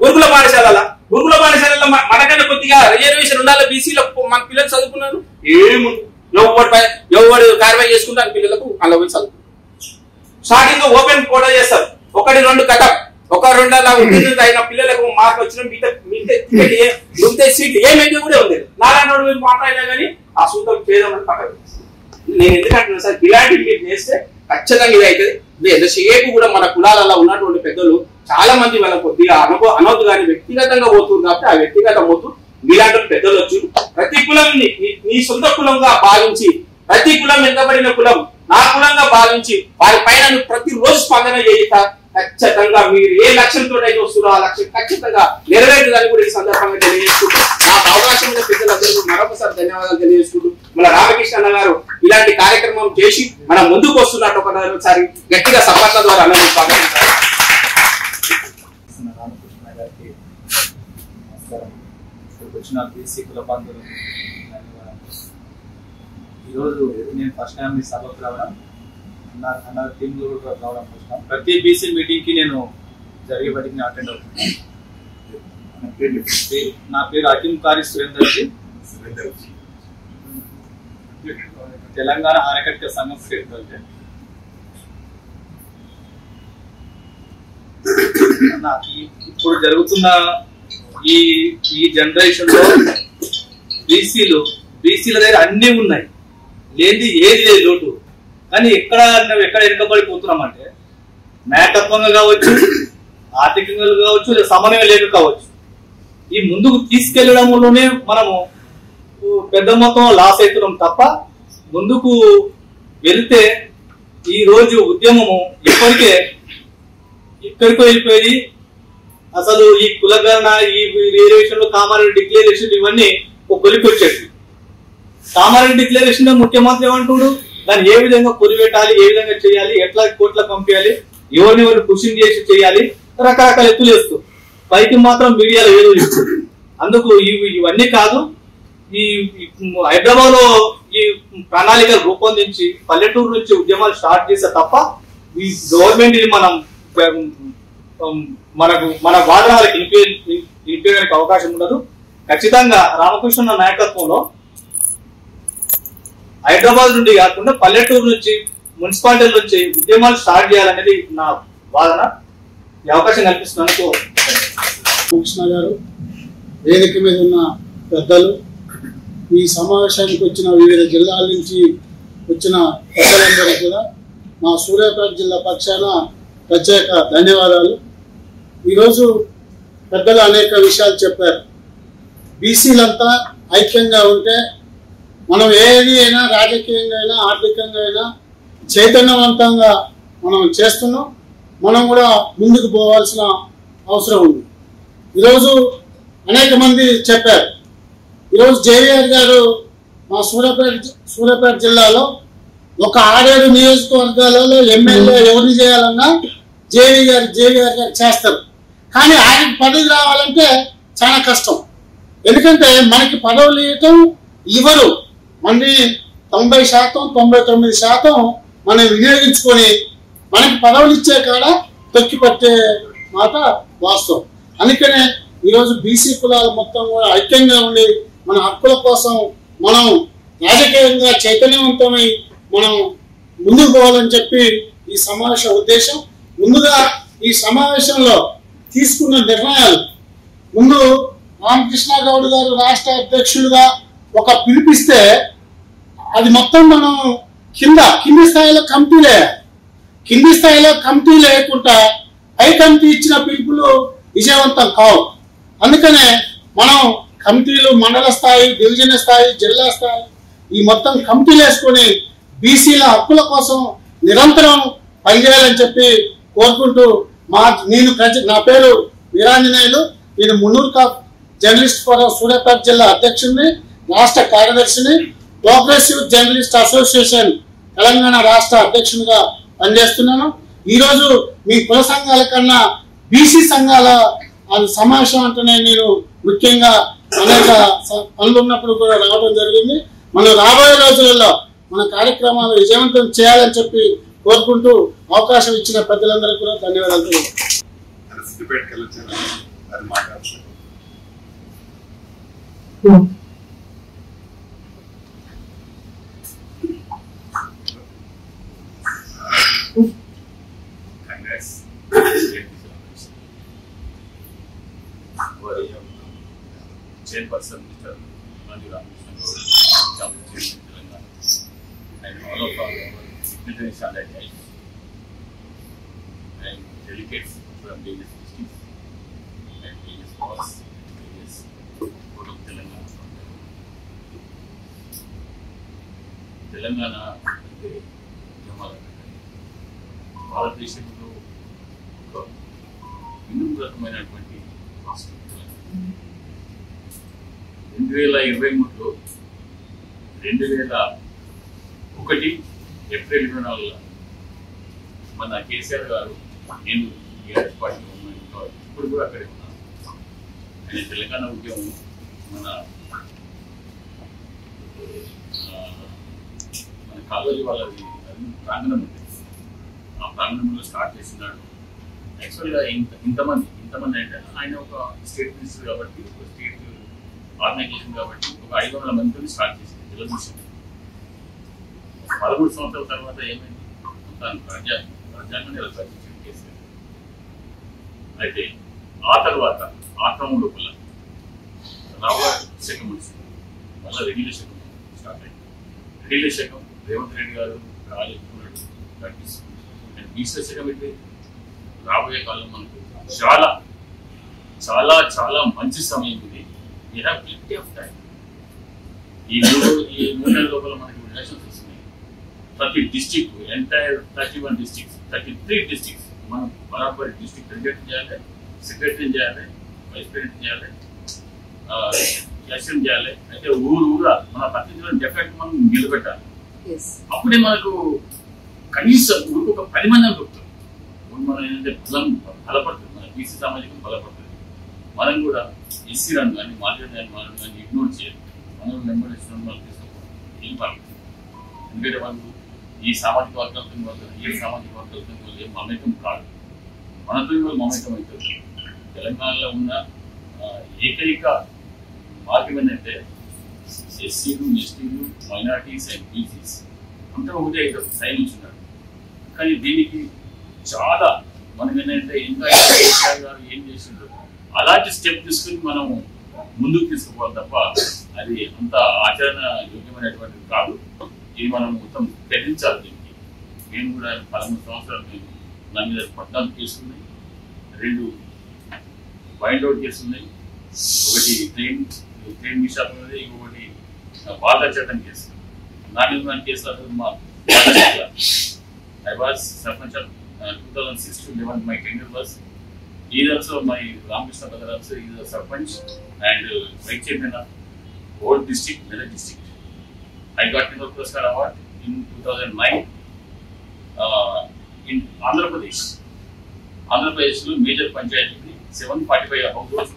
గురుకుల పాఠశాల మనకన్నా కొద్దిగా రిజర్వేషన్ ఉండాలి. బీసీలో మన పిల్లలు చదువుకున్నారు ఏముంది ఎవరు కార్యవాహి చేసుకుంటారు పిల్లలకు అలా పోయి చదువు. స్టార్టింగ్ ఓపెన్ కోటా చేస్తారు, 1-2 కటప్ 1-2 అలా ఉత్తీర్ణత అయిన పిల్లలకు మార్క్ వచ్చిన మిగతా సీట్లు ఏమైతే కూడా ఉంది. నారాయణ మీరు మాట్లాడినా కానీ ఆ సూత్రం చేద్దామని పక్కన నేను ఎందుకంటున్నాను సార్, ఇలాంటివి మీరు చేస్తే ఖచ్చితంగా ఇది అవుతుంది. ఎంతసేపు కూడా మన కులాలలో ఉన్నటువంటి పెద్దలు చాలా మంది వాళ్ళ కొద్దిగా అనవద్దు కానీ వ్యక్తిగతంగా పోతుంది కాబట్టి ఆ వ్యక్తిగత పోతూ మీలాంటి పెద్దలు వచ్చి ప్రతి కులం నీ సొంత కులంగా భావించి, ప్రతి కులం వెనుకబడిన కులం నా కులంగా భావించి వారి పైన ప్రతిరోజు స్పందన చేయిస్తా. ఖచ్చితంగా మీరు ఏ లక్ష్యంతో అయితే వస్తున్నారో ఆ లక్ష్యం ఖచ్చితంగా నెరవేరుతుందని కూడా ఈ సందర్భంగా తెలియజేసుకుంటూ నాకు అవకాశం ఉన్న పెద్దలందరూ మరొకసారి ధన్యవాదాలు తెలియజేసుకుంటూ మన రామకృష్ణ అన్న గారు ఇలాంటి కార్యక్రమం చేసి మనం ముందుకు వస్తున్నట్టు ఒకసారి గట్టిగా సభల ద్వారా అందరూ స్వాగతించారు. రామకృష్ణ గారికి నమస్కారం. ఇక్కడికి వచ్చిన బీసీ కుల బంధువులు ఈరోజు నేను ఫస్ట్ టైం మీ సభకు రావడం, అన్న టీంలో కూడా రావడం ఫస్ట్ టైం. ప్రతి బీసీ మీటింగ్ కి నేను జరిగే వాటికి అటెండ్ అవుతున్నాను. నా పేరు అకిం కారి సురేందర్ జీ, తెలంగాణ ఆర్యకర్త సంఘం సెక్రటరీ. ఇప్పుడు జరుగుతున్న ఈ జనరేషన్ లో బీసీల దగ్గర అన్ని ఉన్నాయి, లేనిది ఏది లేదు లోటు. కానీ ఎక్కడ వెనుకబడిపోతున్నామంటే నాయకత్వంగా కావచ్చు, ఆర్థికంగా కావచ్చు, లేదా సమన్వయం లేక కావచ్చు. ఈ ముందుకు తీసుకెళ్లడంలోనే మనము పెద్ద మొత్తం లాస్ అవుతున్నాం తప్ప ముందుకు వెళితే ఈ రోజు ఉద్యమము ఇక్కడికో వెళ్ళిపోయి అసలు ఈ కులగణన, ఈ రిజర్వేషన్లు, కామారెడ్డి డిక్లరేషన్ ఇవన్నీ ఒక కొలికొచ్చేది. కామారెడ్డి డిక్లరేషన్ ముఖ్యమంత్రి ఏమంటుడు, దాన్ని ఏ విధంగా కొలిపెట్టాలి, ఏ విధంగా చేయాలి, ఎట్లా కోట్ల పంపించాలి, ఎవరిని క్వశ్చన్ చేసి చేయాలి, రకరకాల ఎత్తులు వేస్తూ పైకి మాత్రం మీడియాలో ఏదో ఇస్తుంది. అందుకు ఇవన్నీ కాదు, ఈ హైదరాబాద్ లో ఈ ప్రణాళికలు రూపొందించి పల్లెటూరు నుంచి ఉద్యమాలు స్టార్ట్ చేస్తే తప్ప ఈ గవర్నమెంట్ మన వాదనలకు వినిపించడానికి అవకాశం ఉండదు. ఖచ్చితంగా రామకృష్ణ నాయకత్వంలో హైదరాబాద్ నుండి కాకుండా పల్లెటూరు నుంచి, మున్సిపాలిటీల నుంచి ఉద్యమాలు స్టార్ట్ చేయాలనేది నా వాదన. ఈ అవకాశం కల్పిస్తున్నందుకు కృష్ణ గారు, వేదిక మీద ఉన్న పెద్దలు, ఈ సమావేశానికి వచ్చిన వివిధ జిల్లాల నుంచి వచ్చిన పెద్దలందరికీ కూడా మా సూర్యాపేట జిల్లా పక్షాన ప్రత్యేక ధన్యవాదాలు. ఈరోజు పెద్దలు అనేక విషయాలు చెప్పారు. బీసీలంతా ఐక్యంగా ఉంటే మనం ఏది అయినా రాజకీయంగా అయినా ఆర్థికంగా అయినా చైతన్యవంతంగా మనం చేస్తున్నాం. మనం కూడా ముందుకు పోవాల్సిన అవసరం ఉంది. ఈరోజు అనేక మంది చెప్పారు. ఈరోజు జేవీఆర్ గారు మా సూర్యాపేట జిల్లాలో ఒక 6-7 నియోజకవర్గాలలో ఎమ్మెల్యే ఎవరిని చేయాలన్నా జేవీఆర్ గారు చేస్తారు. కానీ ఆయనకి పదవి రావాలంటే చాలా కష్టం. ఎందుకంటే మనకి పదవులు ఇవ్వరు. అన్ని 90% 99% మనం వినియోగించుకొని మనకి పదవులు ఇచ్చే కాడ తొక్కి పట్టే మాట వాస్తవం. అందుకనే ఈరోజు బీసీ కులాలు మొత్తం కూడా ఐక్యంగా ఉండి మన హక్కుల కోసం మనం రాజకీయంగా చైతన్యవంతమై మనం ముందుకు పోవాలని చెప్పి ఈ సమావేశ ఉద్దేశం. ముందుగా ఈ సమావేశంలో తీసుకున్న నిర్ణయాలు ముందు రామకృష్ణ గౌడ్ గారు రాష్ట్ర అధ్యక్షులుగా ఒక పిలిపిస్తే అది మొత్తం మనం కింది స్థాయిలో కమిటీ లేకుండా హై కమిటీ ఇచ్చిన పిలుపులు విజయవంతం కావు. అందుకనే మనం కమిటీలు మండల స్థాయి, డివిజన్ స్థాయి, జిల్లా స్థాయి ఈ మొత్తం కమిటీలు వేసుకొని బీసీల హక్కుల కోసం నిరంతరం పనిచేయాలని చెప్పి కోరుకుంటూ నా పేరు వీరాంజనేయులు. నేను మున్నూరు కాప్ జర్నలిస్ట్ ఫోరం సూర్యాపేట జిల్లా అధ్యక్షుడిని, రాష్ట్ర కార్యదర్శిని, ప్రోగ్రెసివ్ జర్నలిస్ట్ అసోసియేషన్ తెలంగాణ రాష్ట్ర అధ్యక్షునిగా పనిచేస్తున్నాను. ఈరోజు మీ కుల సంఘాల కన్నా బీసీ సంఘాల సమావేశం అంటేనే నేను ముఖ్యంగా అనేక పనులు ఉన్నప్పుడు కూడా రావడం జరిగింది. మనం రాబోయే రోజులలో మన కార్యక్రమాలు విజయవంతం చేయాలని చెప్పి కోరుకుంటూ అవకాశం ఇచ్చిన పెద్దలందరికీ కూడా ధన్యవాదాలు. Chairperson Mr. Manju Ramakrishna Gaud, Chairman Telangana, and all of our dignitaries and advisors, and delegates from various districts and various laws, various code of Telangana. Telangana అంటే భారతదేశంలో ఒక వినూత్నమైనటువంటి రాష్ట్రం. 2023లో 2001 ఏప్రిల్ 24 మన కేసీఆర్ గారు నేను టీఆర్ఎస్ పార్టీలో ఉన్నాను, ఇప్పుడు కూడా అక్కడే ఉన్నాను. ఆయన తెలంగాణ ఉద్యమం మన కాలేజీ వాళ్ళది ప్రాంగణం ఉంది, ఆ ప్రాంగణంలో స్టార్ట్ చేస్తున్నాడు. యాక్చువల్గా ఇంతమంది అంటే ఆయన ఒక స్టేట్ మినిస్టర్ కాబట్టి, ఒక స్టేట్ ఆర్గనైజేషన్ కాబట్టి ఒక 500 మందితో స్టార్ట్ చేసింది. తెలుగుదేశం 13 సంవత్సరాల తర్వాత ఏమైంది, మొత్తాన్ని రాజ్యాంగాన్ని రచించారు కేసీఆర్. అయితే ఆ తర్వాత ఆ క్రమం లోపల రావుల శకం వచ్చింది, మళ్ళీ రెడ్డిల శకం స్టార్ట్ అయింది. రెడ్డిల శకం రేవంత్ రెడ్డి గారు రాజేస్తున్నాడు, అండ్ బీసీ శకం అయితే రాబోయే కాలం మనకు చాలా చాలా చాలా మంచి సమయం ఇది. We have plenty of time. ఈ 3 నెలల లోపల మనకి ఎలక్షన్స్ వస్తున్నాయి. ప్రతి డిస్ట్రిక్ట్ ఎంటైర్ 31 డిస్ట్రిక్ట్స్ 33 డిస్ట్రిక్ట్స్ మనం బరాబర్ డిస్ట్రిక్ట్ ప్రెసిడెంట్ చేయాలి, సెక్రటరీని చేయాలి, వైస్ ప్రెసిడెంట్ చేయాలి, ఎలక్షన్ చేయాలి. అయితే ఊరా మన ప్రతినిధులను డెఫినెట్ మనం నిలబెట్టాలి. అప్పుడే మనకు కనీసం ఊరికి ఒక 10 మంది దొరుకుతారు. మనం ఏంటంటే బలపడుతుంది, మన బీసీ సామాజికం బలపడుతుంది. మనం కూడా ఎస్సీ రన్ కానీ మార్కెట్ మనం కానీ ఇగ్నోర్ చేయాలి. మనం నెంబర్ ఇచ్చిన వాళ్ళు తీసుకోవాలి, ఏం పర్లేదు. ఎందుకంటే వాళ్ళు ఈ సామాజిక వర్గాలతో వాళ్ళు ఏ సామాజిక వర్గాలతో వాళ్ళు ఏం మమేకం కాదు, మనతో వాళ్ళు మమేకం అవుతుంది. తెలంగాణలో ఉన్న ఏకైక మార్గం ఏంటంటే ఎస్సీలు, ఎస్టీలు, మైనారిటీస్ అండ్ బీసీస్ అంతా ఒకటే అవుతారు, సైన్ ఉంచున్నారు. కానీ దీనికి చాలా మనకి ఏంటంటే ఇంకా కేసీఆర్ గారు ఏం చేసిండ్రు అలాంటి స్టెప్ తీసుకుని మనం ముందుకు తీసుకుపోవాలి తప్ప అది అంత ఆచరణ యోగ్యమైనటువంటిది కాదు. ఇది మనం మొత్తం గ్రహించాలి. దీనికి నేను కూడా 13 సంవత్సరాలు నేను నా మీద 14 కేసులు ఉన్నాయి, 2 వైండ్ అవుట్ కేసులు ఉన్నాయి, ఒకటి ట్రైన్ మిషాప్ ఉన్నది, ఇంకొకటి బాధ చట్టం కేసు. నా మీద ఉన్న కేసులు మా I was Sarpanch 2006 to 11. My tenure was. He is also my Ramakrishna brother also. He is a Sarpanch and Vice Chairman of Old District, Medak District. I got Timur Puruskar Award in 2009 in Andhra Pradesh. Andhra Pradesh lo major panchayat 745 households.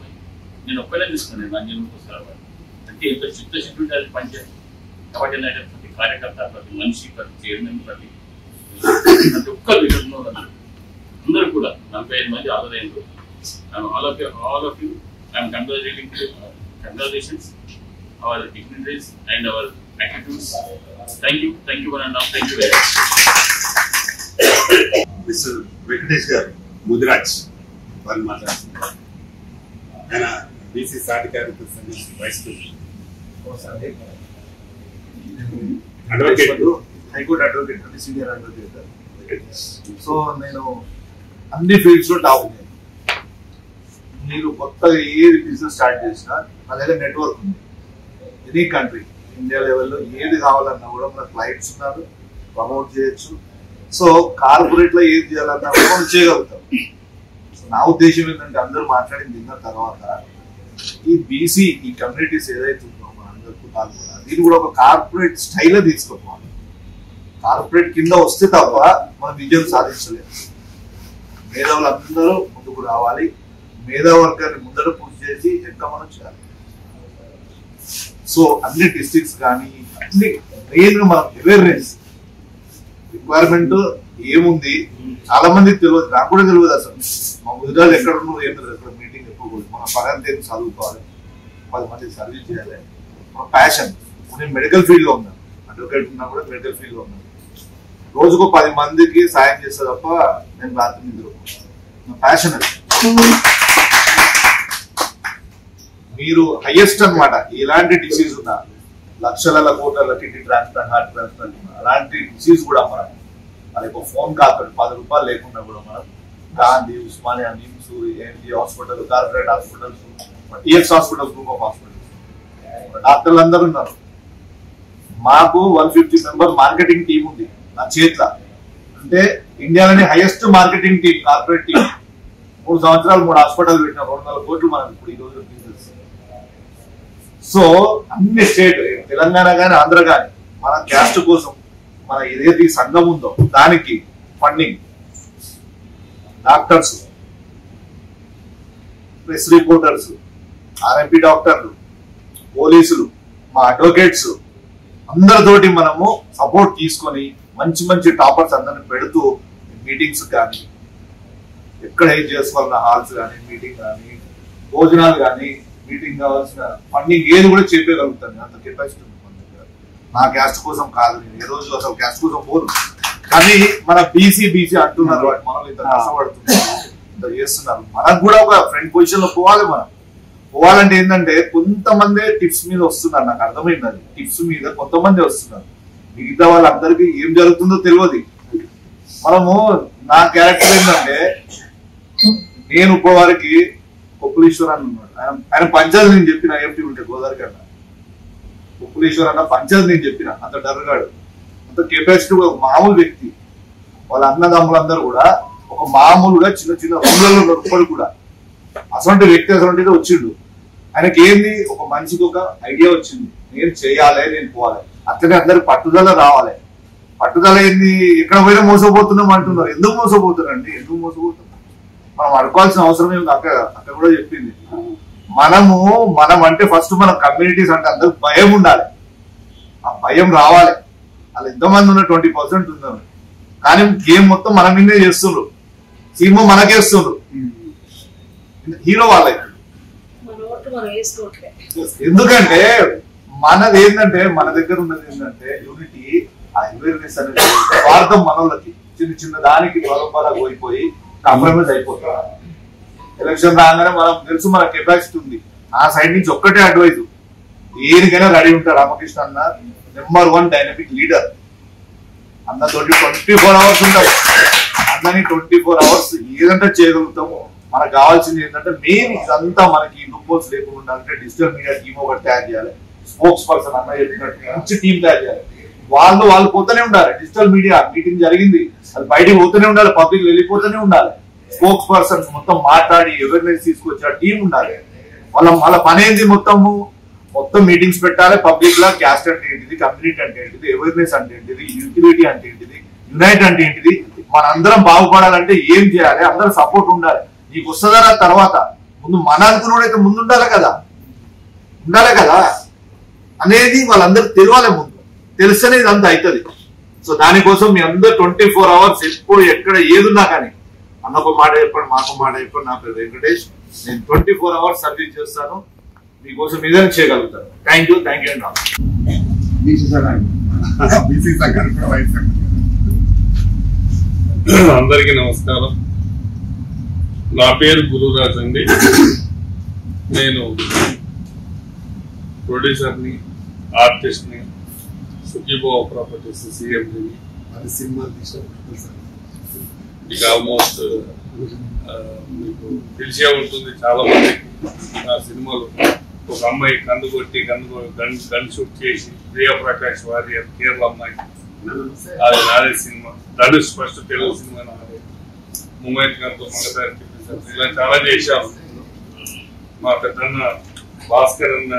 నేను ఒక్కనే తీసుకున్నాను నా Timur Puruskar Award. అంటే ఇంత చిత్తశుద్ధి ఉండాలి పంచాయతీ. కాబట్టి ఏంటంటే ప్రతి కార్యకర్త, ప్రతి మనిషి, ప్రతి చైర్మన్, ప్రతి ఒక్క లీడర్లో అందరూ కూడా 45 మంది ఆదరైంది. all of you I'm congratulations our dignitaries and our attitudes. Thank you one and all. Thank you very much. Mr. Venkatesh garu Mudiraj varu maatladutunnaru. ఆయన BC సాధికారిత సంఘం vice president, advocate, high court advocate, senior advocate. So నేను అన్ని fields లో top ఉన్నాను. మీరు కొత్తగా ఏది బిజినెస్ స్టార్ట్ చేసినా నా దగ్గర నెట్వర్క్ ఉంది. ఎనీ కంట్రీ, ఇండియా లెవెల్లో ఏది కావాలన్నా కూడా మన క్లయింట్స్ ఉన్నారు, ప్రమోట్ చేయొచ్చు. సో కార్పొరేట్ లో ఏది చేయాలన్నా కూడా మనం చేయగలుగుతాం. సో నా ఉద్దేశం ఏంటంటే అందరూ మాట్లాడింది తిన్న తర్వాత ఈ బీసీ ఈ కమ్యూనిటీస్ ఏదైతే ఉందో మనందరికీ కూడా దీన్ని కూడా ఒక కార్పొరేట్ స్టైల్ తీసుకోవాలి. కార్పొరేట్ కింద వస్తే తప్ప మనం విజయం సాధించలేదు. మేధావులందరూ ముందుకు రావాలి. మేధావర్గాన్ని ముందర పూర్తి చేసి ఎక్కడ మనం చేయాలి. సో అన్ని డిస్ట్రిక్ట్స్ కానీ అన్ని మెయిన్ మనం అవేర్నెస్ రిక్వైర్మెంట్ ఏముంది చాలా మందికి తెలియదు. నాకు కూడా తెలియదు అసలు మా ఉద్యోగాలు ఎక్కడ ఉన్నావు ఏం తెలియదు. ఎక్కడ మీటింగ్ ఎక్కువ మన పరంగా చదువుకోవాలి, 10 మందికి సర్వీస్ చేయాలి. మన ప్యాషన్. నేను మెడికల్ ఫీల్డ్ లో ఉన్నాను, అడ్వకేట్ ఉన్నా కూడా మెడికల్ ఫీల్డ్ లో ఉన్నాను. రోజుకు 10 మందికి సాయం చేస్తే తప్ప నేను రాత్రి నిద్రపోతాను. నా ప్యాషన్ అది. మీరు హైయెస్ట్ అనమాట. ఎలాంటి డిసీజ్ ఉన్నా, లక్షల కోట్ల కిడ్నీ ట్రాన్స్ప్లాంట్, హార్ట్ ట్రాన్స్ప్లాంట్ అలాంటి డిసీజ్ కూడా మనం అది ఒక ఫోన్ కాల్ 10 రూపాయలు లేకుండా కూడా మనం Gandhi, Osmania, NIMS, AMG hospital, corporate hospitals, TX hospitals, group of hospitals డాక్టర్లు అందరూ ఉన్నారు. మాకు 150 మెంబర్ మార్కెటింగ్ టీం ఉంది నా చేతిలో. అంటే ఇండియాలోనే highest marketing team, corporate team. 3 సంవత్సరాలు 3 హాస్పిటల్ పెట్టిన 200 కోట్లు మనం ఇప్పుడు ఈ రోజు బిజినెస్. సో అన్ని స్టేట్, తెలంగాణ కానీ ఆంధ్ర కానీ మన క్యాస్ట్ కోసం మన ఏదైతే సంఘం ఉందో దానికి funding, doctors, press reporters, RMP డాక్టర్లు, పోలీసులు, మా అడ్వకేట్స్ అందరితోటి మనము సపోర్ట్ తీసుకొని మంచి మంచి టాపర్స్ అందరిని పెడుతూ మీటింగ్స్ కానీ ఎక్కడ ఏం చేసుకోవాలన్న హాల్స్ కానీ, మీటింగ్ కానీ, భోజనాలు కానీ, మీటింగ్ కావాల్సిన ఫండింగ్ ఏది కూడా చెప్పగలుగుతాను. అంత కెపాసిటీ ఉంది మన దగ్గర. నా క్యాస్ట్ కోసం కాదు, నేను ఏ రోజు అసలు క్యాస్ట్ కోసం పోను. కానీ మన బీసీ అంటున్నారు, వాటి మనం ఇంత కష్టపడుతున్నారు, ఇంత చేస్తున్నారు. మనకు కూడా ఒక ఫ్రంట్ పొజిషన్ లో పోవాలి. మనం పోవాలంటే ఏంటంటే కొంతమంది టిప్స్ మీద వస్తున్నారు. నాకు అర్థమైంది అది. టిప్స్ మీద కొంతమంది వస్తున్నారు, మిగతా వాళ్ళందరికీ ఏం జరుగుతుందో తెలియదు. మనము నా క్యారెక్టర్ ఏంటంటే, నేను ఉపవారికి కొప్పులీశ్వర్ అని ఉన్నాడు. ఆయన పంచాయతీ నేను చెప్పిన ఐఎఫ్టీ ఉంటే గోదావరి కన్నా కొప్పులీశ్వర్ అన్న పంచాయతీ నేను చెప్పిన. అంత డర్గాడు, అంత కెపాసిటీ, ఒక మామూలు వ్యక్తి. వాళ్ళ అన్నదమ్ములందరూ కూడా ఒక మామూలుగా చిన్న చిన్న రూమ్లలో నొప్పడు కూడా అసలు వ్యక్తి అసలు వచ్చిండు. ఆయనకి ఏంది, ఒక మనిషికి ఒక ఐడియా వచ్చింది, నేను చేయాలి, నేను పోవాలి. అట్లనే అందరికి పట్టుదల రావాలి. పట్టుదల ఏంది, ఎక్కడ పోయినా మోసపోతున్నాం అంటున్నారు. ఎందుకు మోసపోతున్నారండి? ఎందుకు మోసపోతున్నాం? మనం అడుకోవాల్సిన అవసరం ఏమి అక్క కూడా చెప్పింది. మనం అంటే ఫస్ట్ మన కమ్యూనిటీస్ అంటే అందరికి భయం ఉండాలి. ఆ భయం రావాలి. వాళ్ళు ఎంతమంది ఉన్నారు, 20% ఉన్నారు. కానీ గేమ్ మొత్తం మన మీదే చేస్తుండ్రు, సినిమా మనకేస్తుండ్రు, హీరో వాళ్ళకి. ఎందుకంటే మనది ఏంటంటే, మన దగ్గర ఉన్నది ఏంటంటే యూనిటీ, ఆ అవేర్నెస్ అనేది. స్వార్థం మనోళ్ళకి చిన్న చిన్న దానికి బలంబలా పోయిపోయి కాంప్రమైజ్ అయిపోతారు. ఎలక్షన్ రాగానే మనం తెలుసు మన కెపాసిటీ ఉంది. ఆ సైడ్ నుంచి ఒక్కటే అడ్వైజ్, దేనికైనా రెడీ ఉంటారు. రామకృష్ణ అన్న నెంబర్ 1 డైనమిక్ లీడర్. అన్నతోటి 24 అవర్స్ ఉంటారు. అన్నని 24 అవర్స్ ఏదంటే చేయగలుగుతాము. మనకు కావాల్సింది ఏంటంటే మెయిన్ ఇదంతా మనకి లూపోల్స్ లేకుండా ఉండాలంటే డిజిటల్ మీడియా టీమ్ ఒకటి తయారు చేయాలి. స్పోక్స్ పర్సన్ అన్న చెప్పినట్టు మంచి టీం తయారు చేయాలి. వాళ్ళు పోతూనే ఉండాలి. డిజిటల్ మీడియా మీటింగ్ జరిగింది, అది బయటికి పోతూనే ఉండాలి, పబ్లిక్ వెళ్ళిపోతూనే ఉండాలి. స్పోక్స్ పర్సన్స్ మొత్తం మాట్లాడి అవేర్నెస్ తీసుకొచ్చే టీం ఉండాలి. వాళ్ళ పని ఏంది, మొత్తం మీటింగ్స్ పెట్టాలి. పబ్లిక్ లా క్యాస్ట్ అంటే ఏంటిది, కమ్యూనిటీ అంటే ఏంటిది, అవేర్నెస్ అంటే ఏంటిది, యూటిలిటీ అంటే ఏంటిది, యునైట్ అంటే ఏంటిది, మనందరం బాగుపడాలంటే ఏం చేయాలి, అందరం సపోర్ట్ ఉండాలి. నీకు వస్తుందా తర్వాత, ముందు మన అనుకున్నోడైతే ముందు ఉండాలి కదా అనేది వాళ్ళందరికి తెలియాలి. ముందు తెలుస్తేనే ఇదంతా అవుతుంది. సో దానికోసం మీ అందరు 24 hours ఎప్పుడు ఎక్కడ ఏదున్నా కానీ అన్నొక మాట చెప్పండి, మాకు మాట చెప్పండి. నా పేరు వెంకటేష్, నేను 24 hours సర్వీస్ చేస్తాను, మీకోసం ఏదైనా చేయగలుగుతాను. థ్యాంక్ యూ అండి. అందరికీ నమస్కారం. నా పేరు గురురాజ్ అండి. నేను ప్రొడ్యూసర్ని, ఆర్టిస్ట్ని, సుఖీభావ ప్రాపర్టీస్ సిఎండిని. ఇక ఆల్మోస్ట్ మీకు తెలిసే ఉంటుంది చాలా మందికి. నా సినిమాలు ఒక అమ్మాయి గన్ షూట్ చేసి ప్రియప్రకాష్ వారియర్ కేరళ అమ్మాయి, అది నాదే cinema. Dhanush first Telugu cinema నాదే. ముంబై గారితో మగదారి ఇలా చాలా చేశాము. మా పెద్దన్న భాస్కర్ అన్న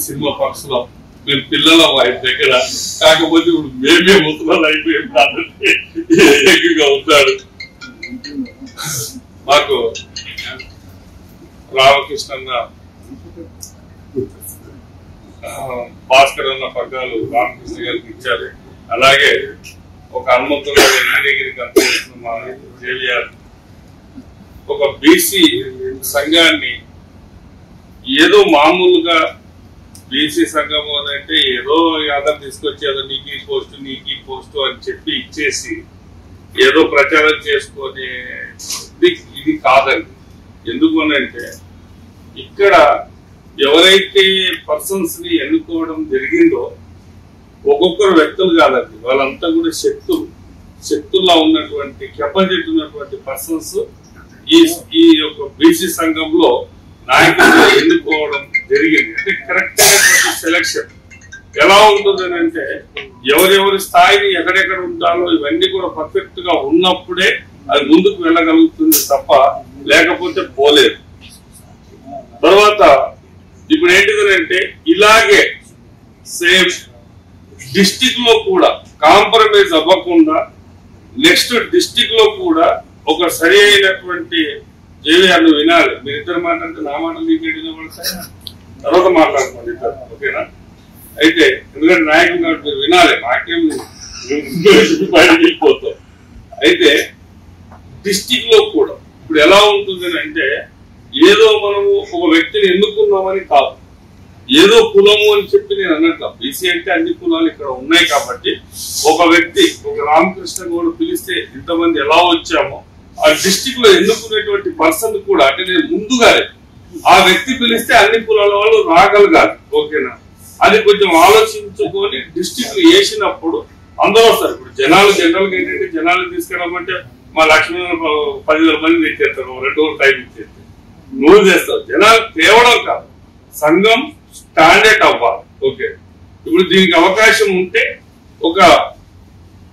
సినిమా పక్ష్ లో మేము పిల్లల వైఫ్ దగ్గర, కాకపోతే ఇప్పుడు మేమే ముసలాలు అయిపోయి ఎక్కువగా ఉంటాడు. మాకు రామకృష్ణ అన్న, భాస్కర్ అన్న పగ్గాలు రామకృష్ణ గారికి ఇచ్చారు. అలాగే ఒక హనుమంతుడు నీలగిరి కంపెనీ మా జేవిఆర్ ఒక బీసీ సంఘాన్ని ఏదో మామూలుగా బీసీ సంఘం అని అంటే ఏదో యాదవ్ తీసుకొచ్చి ఏదో నీకు పోస్టు అని చెప్పి ఇచ్చేసి ఏదో ప్రచారం చేసుకొని ఇది కాదండి. ఎందుకు అంటే ఇక్కడ ఎవరైతే పర్సన్స్ ని ఎన్నుకోవడం జరిగిందో ఒక్కొక్కరు వ్యక్తులు కాదండి, వాళ్ళంతా కూడా శక్తుల్లో ఉన్నటువంటి కెపాసిటీ ఉన్నటువంటి పర్సన్స్ ఈ యొక్క బీసీ సంఘంలో నాయకులు ఎన్నుకోవడం జరిగింది. అంటే కరెక్ట్ అయినటువంటి సెలక్షన్ ఎలా ఉంటుంది అంటే ఎవరెవరి స్థాయిని ఎక్కడెక్కడ ఉంటారో ఇవన్నీ కూడా పర్ఫెక్ట్ గా ఉన్నప్పుడే అది ముందుకు వెళ్ళగలుగుతుంది తప్ప లేకపోతే పోలేదు. తర్వాత ఇప్పుడు ఏంటిదంటే ఇలాగే సేమ్ డిస్టిక్ లో కూడా కాంప్రమైజ్ అవ్వకుండా నెక్స్ట్ డిస్టిక్ లో కూడా ఒక సరి అయినటువంటి జేవిఆర్ వినాలి. మీరిద్దరు మాట్లాడితే నా మాట మీకు తర్వాత మాట్లాడుకోండి ఇద్దరు, ఓకేనా? అయితే ఎందుకంటే నాయకులు కాబట్టి మీరు వినాలి, నాకేం వెళ్ళిపోతాం. అయితే డిస్టిక్ లో కూడా ఇప్పుడు ఎలా ఉంటుంది అంటే ఏదో మనము ఒక వ్యక్తిని ఎన్నుకున్నామని కాదు, ఏదో కులము అని చెప్పి నేను అన్నట్ల. బీసీ అంటే అన్ని కులాలు ఇక్కడ ఉన్నాయి కాబట్టి ఒక వ్యక్తి ఒక రామకృష్ణ గౌడ్ పిలిస్తే ఇంతమంది ఎలా వచ్చామో ఆ డిస్టిక్ లో ఎన్నుకునేటువంటి పర్సన్ కూడా అంటే నేను ముందుగానే ఆ వ్యక్తి పిలిస్తే అన్ని కులాల వాళ్ళు రాగలగాలి, ఓకేనా? అది కొంచెం ఆలోచించుకొని డిస్టిక్ వేసినప్పుడు అందరూ వస్తారు. ఇప్పుడు జనాలు జనరల్ గా ఏంటంటే జనాలు తీసుకెళ్ళమంటే మా లక్ష్మీ 10,000 మంది తెచ్చేస్తారు, 2 రోజులు టైం ఇచ్చేస్తారు, నువ్వు చేస్తావు. జనాలు తేవడం కాదు, సంఘం స్టాండర్డ్ అవ్వాలి, ఓకే? ఇప్పుడు దీనికి అవకాశం ఉంటే ఒక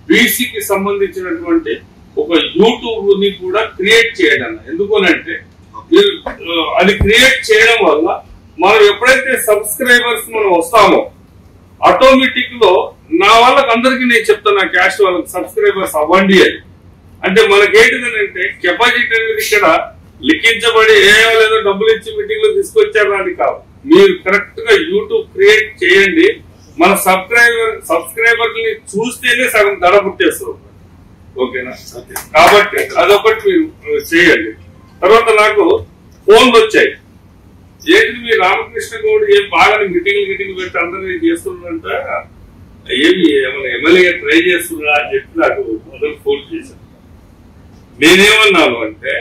బీసీకి సంబంధించినటువంటి ఒక యూట్యూబ్ ని కూడా క్రియేట్ చేయడం. ఎందుకనంటే మీరు అది క్రియేట్ చేయడం వల్ల మనం ఎప్పుడైతే సబ్స్క్రైబర్స్ మనం వస్తామో ఆటోమేటిక్ లో నా వాళ్ళకి అందరికీ నేను చెప్తాను, నా క్యాస్ట్ వాళ్ళకి సబ్స్క్రైబర్స్ అవ్వండి అని. అంటే మనకేంటిదంటే కెపాసిటీ అనేది ఇక్కడ లిఖించబడి ఏదో డబ్బులు ఇచ్చి మీటింగ్ లో తీసుకొచ్చారు అని కాదు. మీరు కరెక్ట్ గా యూట్యూబ్ క్రియేట్ చేయండి, మన సబ్స్క్రైబర్ ని చూస్తేనే సగం ధర పుట్టేస్తారు, ఓకేనా? కాబట్టి అదొకటి మీరు చేయండి. తర్వాత నాకు ఫోన్లు వచ్చాయి, ఏంటి మీ రామకృష్ణ గౌడ్ ఏం బాగా మీటింగ్ పెట్టి అందరూ చేస్తున్నారంట, ఏమి ఏమైనా ఎమ్మెల్యే ట్రై చేస్తున్నా అని చెప్పి నాకు మొదలు ఫోన్ చేశాను. నేనేమన్నాను అంటే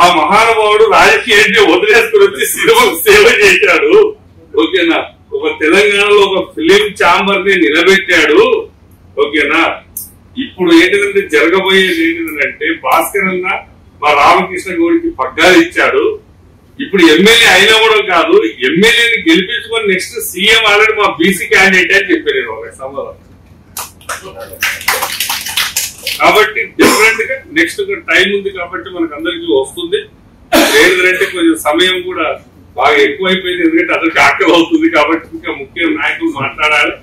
ఆ మహానుభావుడు రాజకీయాన్ని వదిలేసుకుని వచ్చి సినిమాకు సేవ చేశాడు, ఓకేనా? ఒక తెలంగాణలో ఒక ఫిలిం ఛాంబర్ ని నిలబెట్టాడు, ఓకేనా? ఇప్పుడు ఏంటిదంటే జరగబోయేది ఏంటిదంటే భాస్కర్ అన్న మా రామకృష్ణ గౌడికి పగ్గాలు ఇచ్చాడు. ఇప్పుడు ఎమ్మెల్యే అయినా కూడా కాదు, ఎమ్మెల్యేని గెలిపించుకొని నెక్స్ట్ సీఎం ఆల్రెడీ మా బీసీ క్యాండిడేట్ అని చెప్పారు నేను ఒక సమాధానం. కాబట్టి డిఫరెంట్ గా నెక్స్ట్ టైం ఉంది కాబట్టి మనకు అందరికీ వస్తుంది. ఏంటంటే కొంచెం సమయం కూడా బాగా ఎక్కువైపోయింది, ఎందుకంటే అందరికి ఆకలి అవుతుంది కాబట్టి ఇంకా ముఖ్య నాయకులు మాట్లాడాలి.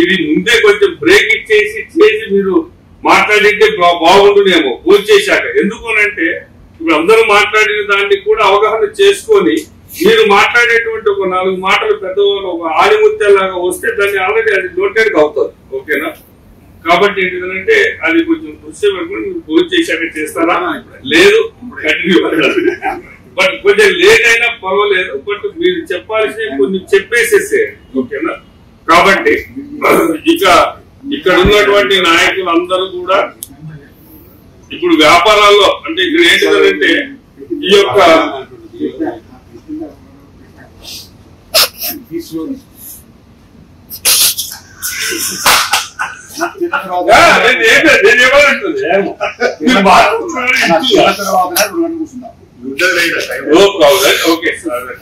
ఇది ముందే కొంచెం బ్రేక్ ఇచ్చేసి మీరు మాట్లాడితే బాగుంటుందేమో పూజ చేశాక. ఎందుకు అంటే ఇప్పుడు అందరూ మాట్లాడిన దాన్ని కూడా అవగాహన చేసుకొని మీరు మాట్లాడి మాట్లాడేటువంటి ఒక 4 మాటలు పెద్దవాళ్ళు ఒక ఆలిముత్యాలాగా వస్తే దాన్ని ఆల్రెడీ అది నోటెడ్ అవుతుంది. ఓకేనా? కాబట్టి ఏంటిదంటే అది కొంచెం దృష్టి పెట్టుకుని పూర్తి చేశాక చేస్తారా? లేదు, కంటిన్యూ. బట్ కొంచెం లేట్ అయినా పర్వాలేదు, బట్ మీరు చెప్పాల్సిన కొన్ని చెప్పేసేసే. ఓకేనా? కాబట్టి ఇక్కడ ఉన్నటువంటి నాయకులు అందరూ కూడా ఇప్పుడు వ్యాపారాల్లో అంటే ఇక్కడ ఏంటిదంటే ఈ యొక్క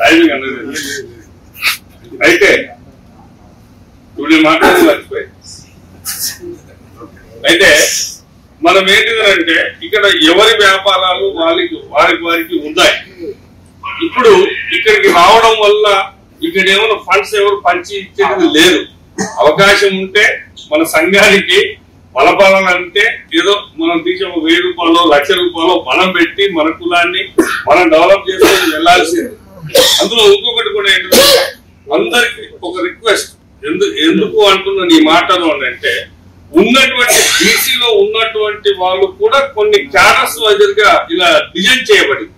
టైమింగ్ అనేది అయితే ఇప్పుడు మాట్లాడి మర్చిపోయి అయితే మనం ఏంటిదంటే ఇక్కడ ఎవరి వ్యాపారాలు వారికి ఉన్నాయి. ఇప్పుడు ఇక్కడికి రావడం వల్ల ఇక్కడ ఏమైనా ఫండ్స్ ఎవరు పంచి ఇచ్చేది లేదు. అవకాశం ఉంటే మన సంఘానికి బలపాలంటే ఏదో మనం తీసే 1000 రూపాయలు 1,00,000 రూపాయలు మనం పెట్టి మన కులాన్ని మనం డెవలప్ చేసుకొని వెళ్లాల్సింది. అందులో ఇంకొకటి కూడా ఏంటంటే అందరికి ఒక రిక్వెస్ట్, ఎందుకు అంటున్నా నీ మాటలు అంటే ఉన్నటువంటి బీసీలో ఉన్నటువంటి వాళ్ళు కూడా కొన్ని క్యాడర్స్ వదిలిగా ఇలా డిజైన్ చేయబడింది.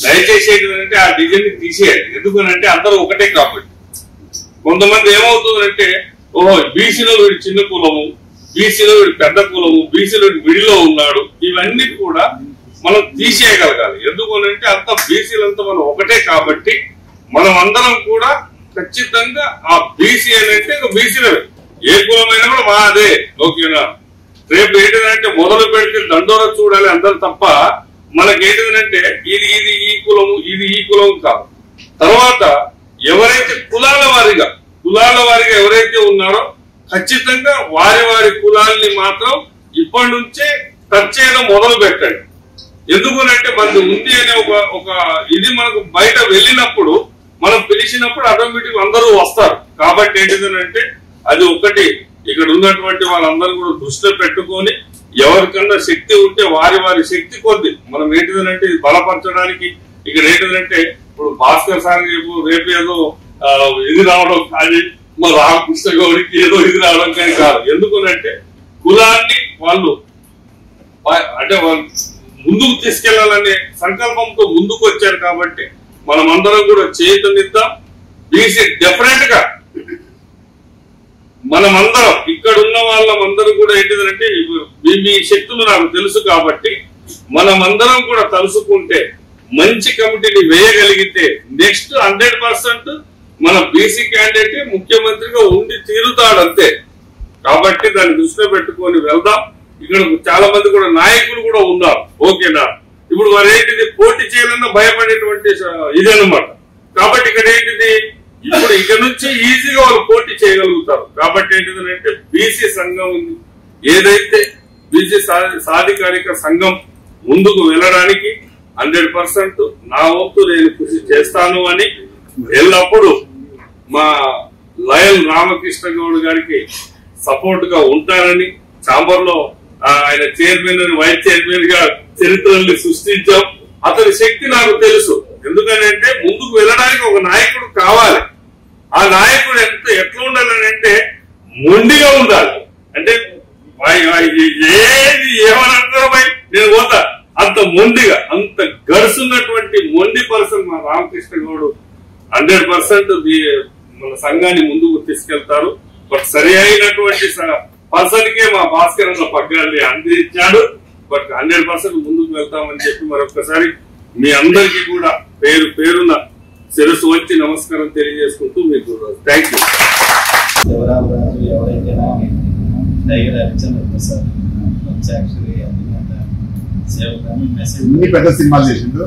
దయచేసి ఏంటంటే ఆ డిజైన్ ని తీసేయాలి. ఎందుకనంటే అందరూ ఒకటే కాబట్టి కొంతమంది ఏమవుతుందంటే ఓహో బీసీలో వీడు చిన్న కులము, బీసీలో వీడు పెద్ద కులము, బీసీలో విడిలో ఉన్నాడు, ఇవన్నీ కూడా మనం తీసేయగలగాలి. ఎందుకనంటే అంత బీసీలంతా మనం ఒకటే కాబట్టి మనం అందరం కూడా ఖచ్చితంగా ఆ బీసీ అంటే బీసీలే, ఏ కులమైనా కూడా మాదే. ఓకేనా? రేపు ఏంటిదంటే మొదలు పెడితే దండోర చూడాలి అందరు తప్ప మనకేంటిదంటే ఇది ఈ కులము ఇది ఈ కులం కాదు. తర్వాత ఎవరైతే కులాల వారిగా ఎవరైతే ఉన్నారో ఖచ్చితంగా వారి కులాల్ని మాత్రం ఇప్పటి నుంచే టచ్ చేయడం మొదలు పెట్టండి. ఎందుకనంటే మనది ఉంది అనే ఒక ఇది మనకు బయట వెళ్ళినప్పుడు మనం పిలిచినప్పుడు ఆటోమేటిక్ అందరూ వస్తారు. కాబట్టి ఏంటిదంటే అది ఒకటి ఇక్కడ ఉన్నటువంటి వాళ్ళందరూ కూడా దృష్టిలో పెట్టుకొని ఎవరికన్నా శక్తి ఉంటే వారి శక్తి కొద్ది మనం ఏంటిదంటే ఇది బలపరచడానికి ఇక్కడ ఏంటిదంటే ఇప్పుడు భాస్కర్ సార్ రేపు ఏదో ఇది రావడం కానీ మా రామకృష్ణ గౌరికి ఏదో ఇది రావడం కానీ కాదు. ఎందుకనంటే కులాన్ని వాళ్ళు అంటే వాళ్ళు ముందుకు తీసుకెళ్లాలనే సంకల్పంతో ముందుకు వచ్చారు కాబట్టి మనం అందరం కూడా చైతన్యద్దాం. బీసీ డెఫినెట్ గా మనమందరం ఇక్కడ ఉన్న వాళ్ళందరూ కూడా ఏంటిదంటే మీ శక్తులు నాకు తెలుసు కాబట్టి మనమందరం కూడా తలుసుకుంటే మంచి కమిటీని వేయగలిగితే నెక్స్ట్ 100% మన బీసీ క్యాండిడేట్ ముఖ్యమంత్రిగా ఉండి తీరుతాడు అంతే. కాబట్టి దాన్ని దృష్టిలో పెట్టుకొని వెళ్దాం. ఇక్కడ చాలా మంది కూడా నాయకులు కూడా ఉన్నారు. ఓకేనా? ఇప్పుడు వారు ఏంటిది పోటీ చేయాలన్నా భయపడేటువంటి ఇదన్నమాట. కాబట్టి ఇక్కడ ఏంటిది ఇప్పుడు ఇక్కడ నుంచి ఈజీగా వాళ్ళు పోటీ చేయగలుగుతారు. కాబట్టి ఏంటిదంటే బీసీ సంఘం ఉంది ఏదైతే బీసీ సాధికారిక సంఘం ముందుకు వెళ్ళడానికి 100% నా వంతు నేను కృషి చేస్తాను అని ఎల్లప్పుడూ మా లయల్ రామకృష్ణ గౌడ్ గారికి సపోర్ట్ గా ఉంటానని ఛాంబర్ లో ఆయన చైర్మన్ అని వైస్ చైర్మన్ గా చరిత్రల్ని సృష్టించాం. అతని శక్తి నాకు తెలుసు. ఎందుకంటే ముందుకు వెళ్ళడానికి ఒక నాయకుడు కావాలి. ఆ నాయకుడు ఎట్లా ఉండాలని అంటే మొండిగా ఉండాలి. అంటే ఏది ఏమనంటారో నేను పోతా అంత మొండిగా అంత గడుసున్నటువంటి మొండి పర్సన్ మా రామకృష్ణ గౌడ్ 100% మన సంఘాన్ని ముందుకు తీసుకెళ్తారు. బట్ సరి అయినటువంటి పర్సన్ కే మా భాస్కర్ అన్న పగ్గాన్ని అందించాడు. బట్ 100% ముందుకు వెళ్తామని చెప్పి మరొకసారి మీ అందరికీ కూడా పేరున శిరస్సు వచ్చి నమస్కారం తెలియజేసుకుంటూ మీకు థ్యాంక్ యూ. ఇన్ని పెద్ద సినిమాలు చేసిండు.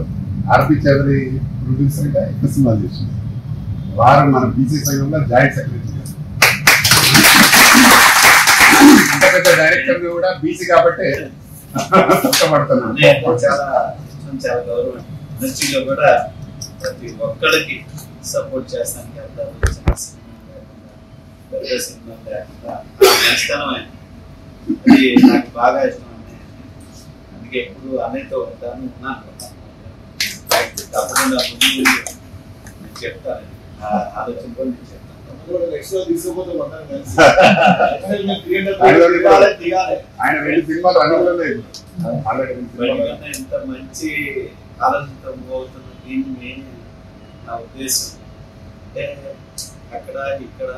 ఆర్పి చౌదరి ప్రొడ్యూసర్ గా ఎక్కువ సినిమాలు చేసిండు. వారు మన బీసీ సంఘంలో జాయింట్ సెక్రటరీ. ఇంత పెద్ద డైరెక్టర్ కూడా బీసీ కాబట్టి కష్టపడుతున్నాను. చాలా గౌరవం. ఇండస్ట్రీలో కూడా ప్రతి ఒక్కరికి సపోర్ట్ చేస్తానికి పెద్ద సినిమా లేకుండా అది నాకు బాగా ఇష్టం. అందుకే ఎప్పుడు అన్నయ్యతో ఉంటాను ఉన్నాను. తప్పకుండా చెప్తాను ఆలోచన కూడా నేను చెప్తాను. నెక్స్ట్ తీసుకోపోతే మొత్తం కలిసి ఆయన 2 సినిమాలు అనుకూలంగా ఎంత మంచి ఆలోచనతో అవుతున్న దీన్ని మెయిన్ నా ఉద్దేశం అంటే అక్కడ ఇక్కడ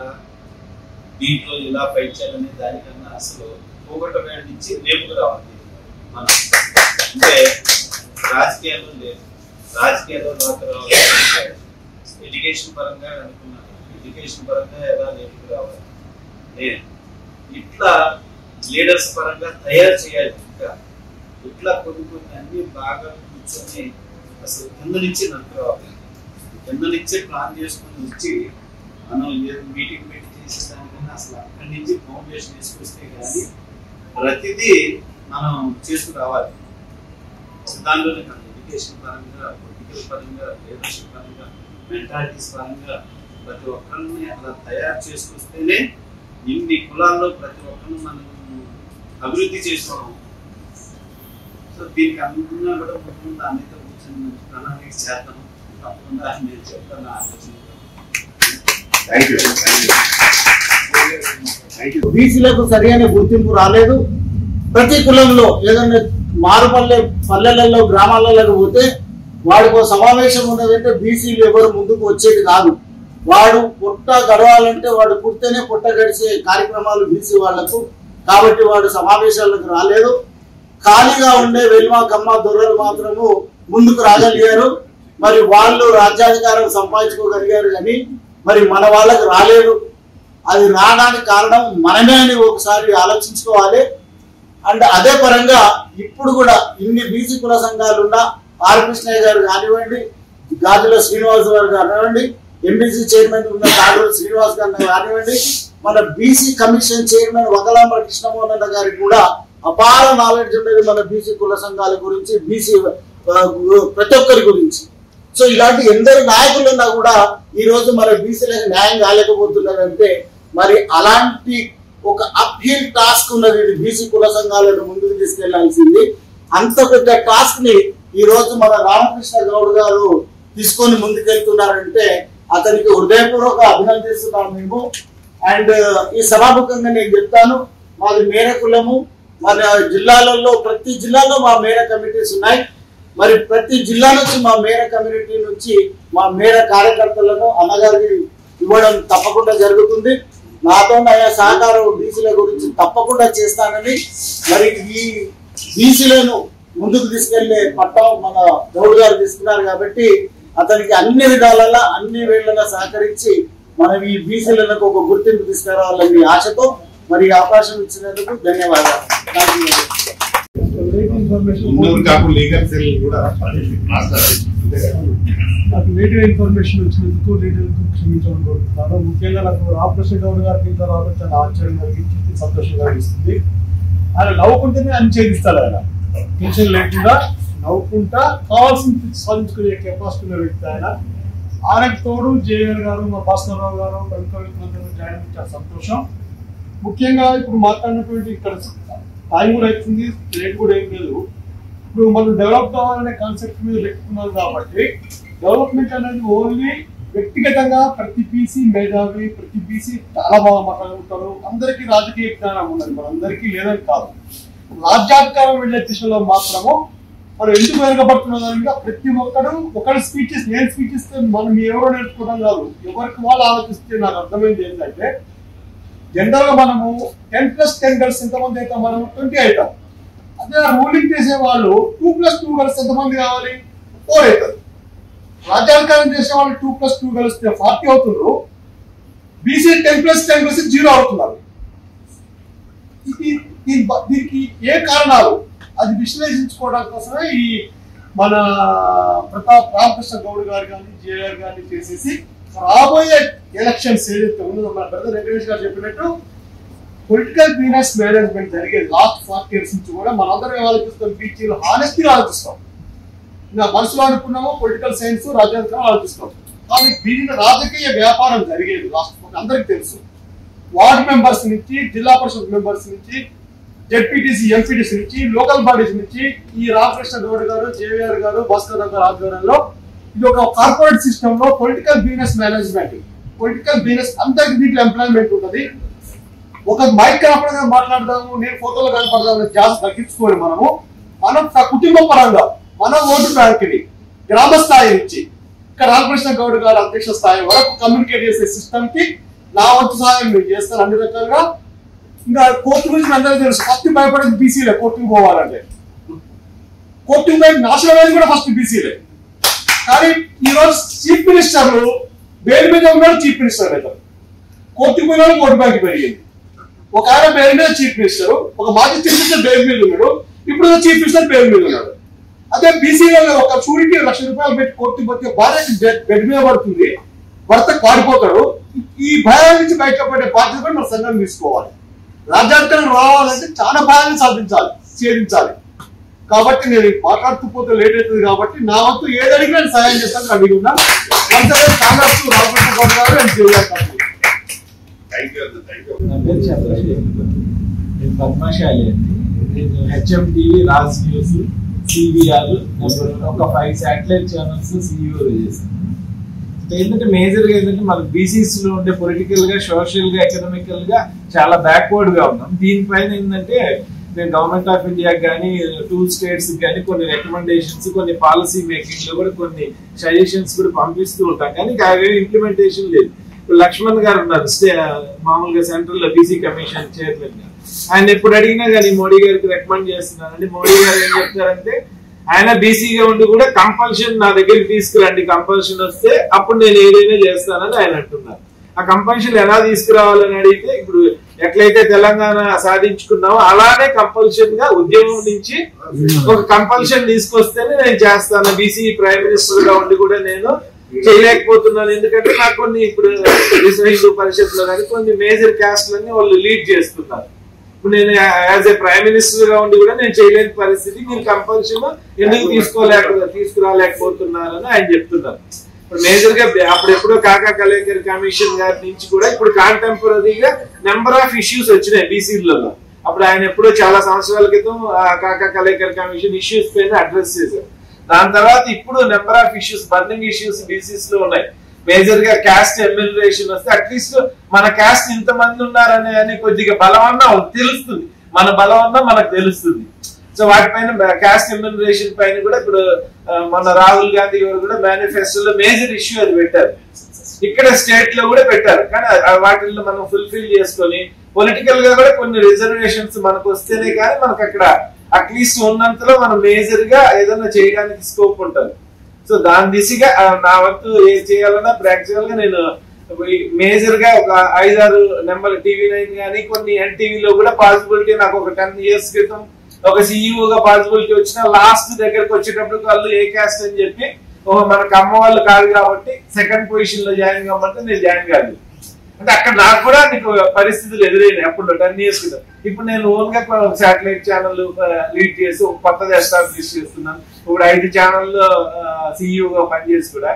దీంట్లో ఇలా ఫైట్ చేయాలనే దానికన్నా అసలు పోగొట్టమే నుంచి రేపు రావాలి మనం. అంటే రాజకీయాల్లో లేదు, రాజకీయాల్లో రావాలి, ఎడ్యుకేషన్ పరంగా అనుకున్నాను, ఎడ్యుకేషన్ పరంగా ఎలా రేపు రావాలి, నేను ఇట్లా లీడర్స్ పరంగా తయారు చేయాలి. ఇంకా ఇట్లా కొన్ని అన్ని బాగా కూర్చొని అసలు కింద నుంచి నాకు రావాలి, కింద నుంచే ప్లాన్ చేసుకుని వచ్చి మనం మీటింగ్ పెట్టి చేసేదానికన్నా అసలు అక్కడి నుంచి ఫౌండేషన్ వేసుకొస్తే కానీ ప్రతిదీ మనం చేసుకురావాలి. దానిలోనే కాదు, ఎడ్యుకేషన్ పరంగా, పొలిటికల్ పరంగా, లీడర్షిప్ పరంగా, మెంటాలిటీస్ పరంగా ప్రతి ఒక్కరిని అలా తయారు చేసుకొస్తేనే ఇన్ని కులాల్లో ప్రతి ఒక్కరిని మనం అభివృద్ధి చేసుకోవడం. సో దీనికి అనుగుణంగా కూడా ముందు అన్నితో కూర్చొని మంచి ప్రణాళిక చేద్దాం. తప్పకుండా నేను చెప్తాను ఆలోచన. బీసీలకు సరైన గుర్తింపు రాలేదు. ప్రతి కులంలో ఏదైనా పల్లెలలో గ్రామాలలో పోతే వాడికి సమావేశం ఉన్నదంటే బీసీలు ఎవరు ముందుకు వచ్చేది కాదు. వాడు పుట్ట గడవాలంటే వాడు పుడితేనే పుట్ట గడిచే కార్యక్రమాలు బీసీ వాళ్లకు. కాబట్టి వాడు సమావేశాలకు రాలేదు. ఖాళీగా ఉండే వెల్మా కమ్మ దొరలు మాత్రము ముందుకు రాగలిగారు. మరి వాళ్ళు రాజ్యాధికారం సంపాదించుకోగలిగారు కానీ మరి మన వాళ్ళకు రాలేదు. అది రావడానికి కారణం మనమే అని ఒకసారి ఆలోచించుకోవాలి. అండ్ అదే పరంగా ఇప్పుడు కూడా ఇన్ని బీసీ కుల సంఘాలున్నా ఆర్ కృష్ణయ్య గారు కానివ్వండి, గాజుల శ్రీనివాస్ గారు కానివ్వండి, ఎంబీసీ చైర్మన్ ఉన్న కాడూరు శ్రీనివాస్ గారు కానివ్వండి, మన బీసీ కమిషన్ చైర్మన్ వకలాంబ కృష్ణమోహన్ గారికి కూడా అపార నాలెడ్జ్ ఉండేది మన బీసీ కుల సంఘాల గురించి, బీసీ ప్రతి ఒక్కరి గురించి. సో ఇలాంటి ఎందరు నాయకులున్నా కూడా ఈ రోజు మన బీసీలకు న్యాయం కాలేకపోతున్నారంటే మరి అలాంటి ఒక అప్హిల్ టాస్క్ ఉన్నది. ఇది బీసీ కుల సంఘాలను ముందుకు తీసుకెళ్లాల్సింది. అంత పెద్ద టాస్క్ ని ఈ రోజు మన రామకృష్ణ గౌడ్ గారు తీసుకొని ముందుకెళ్తున్నారంటే అతనికి హృదయపూర్వక అభినందిస్తున్నాం మేము. అండ్ ఈ సభాముఖంగా నేను చెప్తాను, మాది మేర కులము. మన జిల్లాలలో ప్రతి జిల్లాలో మా మేర కమిటీస్ ఉన్నాయి. మరి ప్రతి జిల్లా నుంచి మా మేర కమ్యూనిటీ నుంచి మా మేర కార్యకర్తలను అన్నగారికి ఇవ్వడం తప్పకుండా జరుగుతుంది. నాతో అయ్యా సహకారం బీసీల గురించి తప్పకుండా చేస్తానని, మరి ఈ బీసీలను ముందుకు తీసుకెళ్లే పట్టం మన గౌడ్ గారు తీసుకున్నారు కాబట్టి అతనికి అన్ని విధాలలో అన్ని వేళ్లలో సహకరించి మనం ఈ బీసీలకు ఒక గుర్తింపు తీసుకురావాలని ఆశతో మరి అవకాశం ఇచ్చినందుకు ధన్యవాదాలు. నాకు లేట్గా ఇన్ఫర్మేషన్ వచ్చినందుకు క్షమించమని కోరుతున్నాను. ముఖ్యంగా నాకు రామకృష్ణ గౌడ్ గారికి ఇంత రావడం చాలా ఆశ్చర్యం కలిగించింది, సంతోషంగా కలిగిస్తుంది. ఆయన నవ్వుకుంటేనే అని చేయిస్తాడు. ఆయన టెన్షన్ లేకుండా నవ్వుకుంటా కావాల్సింది సాధించుకునే కెపాసిటీ ఉన్న వ్యక్తి ఆయన. ఆయనకు తోడు జేఆర్ గారు, మా భాస్కర్ రావు గారు, ప్రముఖ వ్యక్తులందరూ జాయిన్ చాలా సంతోషం. ముఖ్యంగా ఇప్పుడు మాట్లాడినటువంటి ఇక్కడ టైం కూడా అవుతుంది, రేట్ కూడా ఏం లేదు. ఇప్పుడు మనం డెవలప్ కావాలనే కాన్సెప్ట్ మీద పెట్టుకున్నాం కాబట్టి డెవలప్మెంట్ అనేది ఓన్లీ వ్యక్తిగతంగా ప్రతి బీసీ మేధావి, ప్రతి బీసీ చాలా బాగా మాట్లాడుకుంటారు. అందరికీ రాజకీయ జ్ఞానం ఉన్నది, మనందరికీ లేదని కాదు. రాజ్యాధికారం వెళ్లే దిశలో మాత్రము మనం ఎందుకు వెనకబడుతున్నదానిగా ప్రతి ఒక్కరు ఒకరి స్పీచెస్, నేను స్పీచెస్ మనం ఎవరో నేర్చుకోవడం కాదు, ఎవరికి వాళ్ళు ఆలోచిస్తే నాకు అర్థమైంది ఏంటంటే జనరల్ గా మనము 10+10 గర్ల్స్ ఎంతమంది అయితే మనం 20 అవుతాం. అదే రూలింగ్ చేసే వాళ్ళు 2+2 గర్ల్స్ ఎంతమంది కావాలి? 4 అవుతారు. రాజ్యాధికారం చేసే వాళ్ళు 2+2 గర్ల్స్ 40 అవుతున్నారు. బీసీ 10+10 కలిసి 0 అవుతున్నారు. దీనికి ఏ కారణాలు అది విశ్లేషించుకోవడం కోసమే ఈ మన ప్రతాప్ రామకృష్ణ గౌడ్ గారు కానీ జేఆర్ గారిని చేసేసి రాబోయే ఎలక్షన్స్ ఏదైతే ఉన్నదో మన బ్రదర్ వెంకటేష్ గారు చెప్పినట్టు పొలిటికల్ బిజినెస్ మేనేజ్మెంట్ జరిగేది లాస్ట్ 40 years నుంచి కూడా మనందరం ఆలోచిస్తాం, బీచీలు హానెస్ట్గా ఆలోచిస్తాం. ఇంకా మనసులో అనుకున్నామో పొలిటికల్ సైన్స్ రాజ్యాంగం ఆలోచిస్తాం. కానీ దీనిలో రాజకీయ వ్యాపారం జరిగేది లాస్ట్ అందరికి తెలుసు. వార్డ్ మెంబర్స్ నుంచి, జిల్లా పరిషత్ మెంబర్స్ నుంచి, జెడ్పీటీసీ, ఎంపీటీసీ నుంచి, లోకల్ బాడీస్ నుంచి ఈ రామకృష్ణ గౌడ్ గారు, జేవీఆర్ గారు, భాస్కర్ రావు గారు ఆధ్వర్యంలో ఇది ఒక కార్పొరేట్ సిస్టమ్ లో political business management, political business అందరికి దీంట్లో ఎంప్లాయ్మెంట్ ఉంటుంది. ఒక మైక్ కనపడగా మాట్లాడదాము, నేను ఫోటోలో కనపడదాము జాబ్ తగ్గించుకొని మనం కుటుంబ పరంగా మన ఓటు బ్యాంక్ని గ్రామ స్థాయి నుంచి ఇక్కడ రామకృష్ణ గౌడ్ గారు అధ్యక్ష స్థాయి వరకు కమ్యూనికేట్ చేసే సిస్టమ్ కి నా వంతు సహాయం మీరు చేస్తాను అన్ని రకాలుగా. ఇంకా కోర్టు గురించి అందరికీ తెలుసు, ఫస్ట్ భయపడేది బీసీలే. కోర్టుకు పోవాలంటే కోర్టుకు పోయి నాశనం అయ్యేది కూడా ఫస్ట్ బీసీలే. కానీ ఈ రోజు చీఫ్ మినిస్టర్లు బెయిల్ మీద ఉన్నాడు, చీఫ్ మినిస్టర్ అవుతారు. కోర్టుకు పోయిన కోర్టు బ్యాంక్ పెరిగింది. ఒక ఆయన బెయిల్ మీద చీఫ్ మినిస్టర్, ఒక మాజీ చీఫ్ మినిస్టర్ బెయిల్ మీద ఉన్నాడు, ఇప్పుడు చీఫ్ మినిస్టర్ బెయిల్ మీద ఉన్నాడు. అదే బీసీలో ఒక చూడికి ₹1,00,000 పెట్టి కోర్టుకు పోతే భార్యకి బెడ్ మీద పడుతుంది, భర్త పాడిపోతాడు. ఈ భయం నుంచి బయటపడే బాధ్యత కూడా మన సంఘం తీసుకోవాలి. రాజ్యాంగం రావాలంటే చాలా భయాన్ని ఛేదించాలి. కాబట్టి నేను మాట్లాడుతూ పోతే లేట్ అవుతుంది కాబట్టి నా వంతు ఏది అడిగినా నేను సహాయం చేస్తాను. అడిగి ఉన్నా కాంగ్రెస్ రామకృష్ణ గౌడ్ గారు అండ్ జేఆర్ నా పేరు చంద్రశేఖర్, నేను పద్మశాలి అండి. నేను హెచ్ఎంటీవీ, రాజ్ న్యూస్, సిబిఆర్ ఒక 5 శాటిలైట్ ఛానల్స్ సిఇఓ చేశాను. ఏంటంటే మేజర్గా ఏంటంటే మనకు బీసీస్ లో ఉండే పొలిటికల్ గా, సోషల్ గా, ఎకనామికల్ గా చాలా బ్యాక్వర్డ్ గా ఉన్నాం. దీనిపైన ఏంటంటే నేను గవర్నమెంట్ ఆఫ్ ఇండియా కానీ 2 స్టేట్స్ కానీ కొన్ని రికమెండేషన్స్, కొన్ని పాలసీ మేకింగ్ లో కూడా కొన్ని సజెషన్స్ కూడా పంపిస్తూ ఉంటాం. కానీ అవి ఇంప్లిమెంటేషన్ లేదు. ఇప్పుడు లక్ష్మణ్ గారు ఉన్నారు, మామూలుగా సెంట్రల్ లో బీసీ కమిషన్ చైర్మన్ గారు. ఆయన ఎప్పుడు అడిగినా కానీ మోడీ గారికి రికమెండ్ చేస్తున్నారండి. మోడీ గారు ఏం చెప్తారంటే ఆయన బీసీగా ఉండి కూడా కంపల్షన్ నా దగ్గరికి తీసుకురండి, కంపల్షన్ వస్తే అప్పుడు నేను ఏదైనా చేస్తానని ఆయన అంటున్నారు. ఆ కంపల్షన్ ఎలా తీసుకురావాలని అడిగితే ఇప్పుడు ఎట్లయితే తెలంగాణ సాధించుకున్నామో అలానే కంపల్షన్ గా ఉద్యమం నుంచి ఒక కంపల్షన్ తీసుకొస్తేనే నేను చేస్తాను. బీసీ ప్రైమ్ మినిస్టర్ గా ఉండి కూడా నేను చేయలేకపోతున్నాను. ఎందుకంటే నాకు కొన్ని ఇప్పుడు విశ్వ హిందూ పరిషత్ లో కానీ కొన్ని మేజర్ క్యాస్ట్లన్నీ వాళ్ళు లీడ్ చేస్తున్నారు. ఇప్పుడు నేను యాజ్ ఏ ప్రైమ్ మినిస్టర్ గా ఉండి కూడా నేను చేయలేని పరిస్థితి, మీరు కంపల్షన్ ఎందుకు తీసుకురాలేకపోతున్నారని ఆయన చెప్తున్నారు. ఇప్పుడు మేజర్ గా అప్పుడెప్పుడో కాకా కలేకర్ కమిషన్ గారి నుంచి కూడా ఇప్పుడు కాంటెంపరీగా నెంబర్ ఆఫ్ ఇష్యూస్ వచ్చినాయి బీసీలలో. అప్పుడు ఆయన ఎప్పుడో చాలా సంవత్సరాల క్రితం కాకా కలేకర్ కమిషన్ ఇష్యూస్ పైన అడ్రస్ చేశారు. దాని తర్వాత ఇప్పుడు number of issues, burning issues BCs లో ఉన్నాయి. మేజర్ గా క్యాస్ట్ ఎమ్యూనరేషన్ వస్తే అట్లీస్ట్ మన క్యాస్ట్ ఇంతమంది ఉన్నారనే కొద్దిగా బలం అన్నా తెలుస్తుంది, మన బలం అన్నా మనకు తెలుస్తుంది. సో వాటిపైన క్యాస్ట్ ఎమ్యూనరేషన్ పైన కూడా ఇప్పుడు మన రాహుల్ గాంధీ గారు కూడా మేనిఫెస్టోలో మేజర్ ఇష్యూ అది పెట్టారు. ఇక్కడ స్టేట్ లో కూడా పెట్టారు. కానీ వాటిల్లో మనం ఫుల్ఫిల్ చేసుకొని పొలిటికల్ గా కూడా కొన్ని రిజర్వేషన్స్ మనకు వస్తేనే కానీ మనకు అక్కడ అట్లీస్ట్ ఉన్నంతలో మనం మేజర్ గా ఏదైనా చేయడానికి స్కోప్ ఉంటుంది. సో దాని దిశగా నా వంతు ఏం చేయాలన్నా ప్రాక్టికల్ గా నేను మేజర్ గా ఒక 5-6 నెంబర్ TV9 కానీ కొన్ని ఎన్టీవీలో కూడా పాసిబిలిటీ నాకు ఒక 10 years క్రితం ఒక సిఇఓగా పాసిబిలిటీ వచ్చిన లాస్ట్ దగ్గరకు వచ్చేటప్పుడు వాళ్ళు ఏ క్యాస్ట్ అని చెప్పి మనకు అమ్మ వాళ్ళు కాదు కాబట్టి సెకండ్ పొజిషన్ లో జాయిన్ కావాలంటే నేను జాయిన్ కాదు. అంటే అక్కడ నాకు కూడా నీకు పరిస్థితులు ఎదురైనాయి అప్పుడు 10 years క్రితం. ఇప్పుడు నేను ఓన్ గా శాటిలైట్ ఛానల్ లీడ్ చేసి ఒక కొత్తగా ఎస్టాబ్లిష్ చేస్తున్నాను. ఇప్పుడు 5 ఛానల్లో సిఇఓగా పనిచేసి కూడా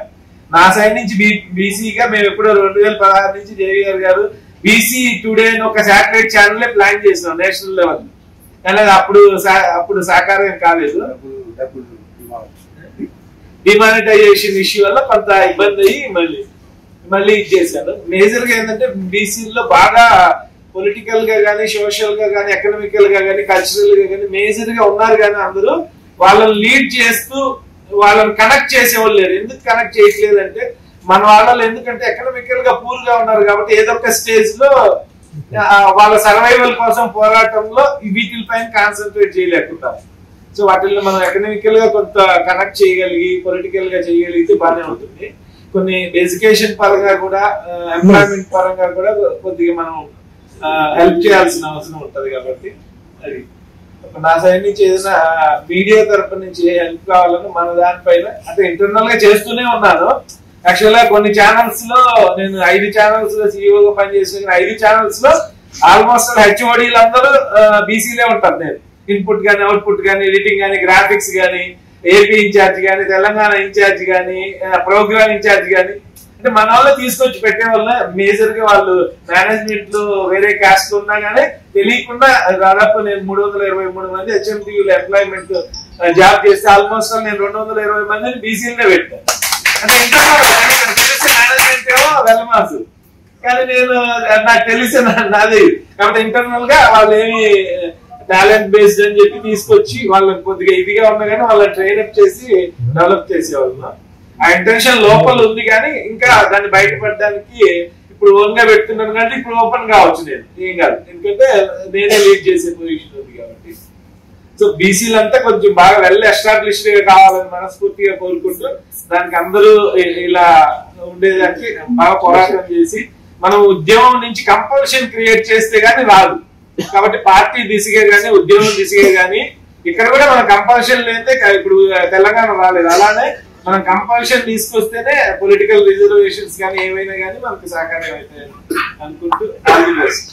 నా సైడ్ నుంచి బీసీగా మేము ఎప్పుడో 2016 నుంచి జేవీఆర్ గారు బీసీ టుడే అని ఒక శాటిలైట్ ఛానల్ ప్లాన్ చేసినాం నేషనల్ లెవెల్. కానీ అప్పుడు సాకారం కాలేదు. డిమానిటైజేషన్ ఇష్యూ వల్ల కొంత ఇబ్బంది అయ్యి మళ్ళీ ఇచ్చేసాను. మేజర్ గా ఏంటంటే బీసీలో బాగా పొలిటికల్ గా కానీ, సోషల్ గా కానీ, ఎకనామికల్ గా కానీ, కల్చరల్ గా కానీ మేజర్ గా ఉన్నారు. కానీ అందరూ వాళ్ళని లీడ్ చేస్తూ వాళ్ళని కనెక్ట్ చేసేవాళ్ళు లేరు. ఎందుకు కనెక్ట్ చేయట్లేదంటే మన వాళ్ళు ఎందుకంటే ఎకనామికల్ గా పూర్ గా ఉన్నారు కాబట్టి ఏదో ఒక స్టేజ్ లో వాళ్ళ సర్వైవల్ కోసం పోరాటంలో వీటిపైన కాన్సన్ట్రేట్ చేయలేకుంటారు. సో వాటిల్లో మనం ఎకనామికల్ గా కొంత కనెక్ట్ చేయగలిగి పొలిటికల్ గా చేయగలిగితే బాగానే ఉంటుంది. కొన్ని ఎడ్యుకేషన్ పరంగా కూడా, ఎంప్లాయ్మెంట్ పరంగా కూడా కొద్దిగా మనం హెల్ప్ చేయాల్సిన అవసరం ఉంటది. కాబట్టి అది నా సైడ్ నుంచి ఏదైనా మీడియా తరఫు నుంచి హెల్ప్ కావాలని మన దానిపైన అంటే ఇంటర్నల్ గా చేస్తూనే ఉన్నాను. యాక్చువల్ గా కొన్ని ఛానల్స్ లో నేను 5 ఛానల్స్ లో సిఇఓగా పనిచేసిన 5 ఛానల్స్ లో ఆల్మోస్ట్ హెచ్ఓడీలు అందరూ బీసీలే ఉంటారు. నేను ఇన్పుట్ గానీ, అవుట్పుట్ గానీ, ఎడిటింగ్ గానీ, గ్రాఫిక్స్ గానీ, ఏపీ ఇన్ఛార్జ్ గానీ, తెలంగాణ ఇన్ఛార్జ్ గానీ, ప్రోగ్రామ్ ఇన్ఛార్జ్ గానీ అంటే మన వాళ్ళు తీసుకొచ్చి పెట్టే వల్ల మేజర్ గా వాళ్ళు మేనేజ్మెంట్ లో వేరే క్యాస్ట్ ఉన్నా గానీ తెలియకుండా దాదాపు నేను 323 మంది హెచ్ఎంటీయూలో ఎంప్లాయ్మెంట్ జాబ్ చేస్తే ఆల్మోస్ట్ నేను 220 మందిని బీసీలనే పెట్టాను. అంటే తెలిసిన మేనేజ్మెంట్ ఏమో వెల్లమాసు, కానీ నేను నాకు తెలిసిన నాది కాబట్టి ఇంటర్నల్ గా వాళ్ళు ఏమి టాలెంట్ బేస్డ్ అని చెప్పి తీసుకొచ్చి వాళ్ళని కొద్దిగా ఇదిగా ఉన్నా కానీ వాళ్ళని ట్రైన్అప్ చేసి డెవలప్ చేసేవాళ్ళు. ఆ ఇంటెన్షన్ లోపల ఉంది కానీ ఇంకా దాన్ని బయటపడడానికి ఇప్పుడు ఓన్ గా పెడుతున్నాను కాబట్టి ఇప్పుడు ఓపెన్ కావచ్చు నేను ఏం కాదు, ఎందుకంటే నేనే లీడ్ చేసే పొజిషన్ ఉంది కాబట్టి. సో బీసీలంతా కొంచెం బాగా వెల్ ఎస్టాబ్లిష్డ్ గా కావాలని మనస్ఫూర్తిగా కోరుకుంటూ దానికి అందరూ ఇలా ఉండేదానికి బాగా పోరాటం చేసి మనం ఉద్యమం నుంచి కంపల్షన్ క్రియేట్ చేస్తే గానీ రాదు. కాబట్టి పార్టీ దిశగా గానీ ఉద్యమం దిశగా గానీ ఇక్కడ కూడా మన కంపల్షన్ లేదే ఇప్పుడు తెలంగాణ రాలేదు. అలానే మనం కంపల్షన్ తీసుకొస్తేనే పొలిటికల్ రిజర్వేషన్స్ కానీ ఏమైనా కానీ మనకు సహకారం అవుతాయి అనుకుంటూ ఆల్ ది బెస్ట్.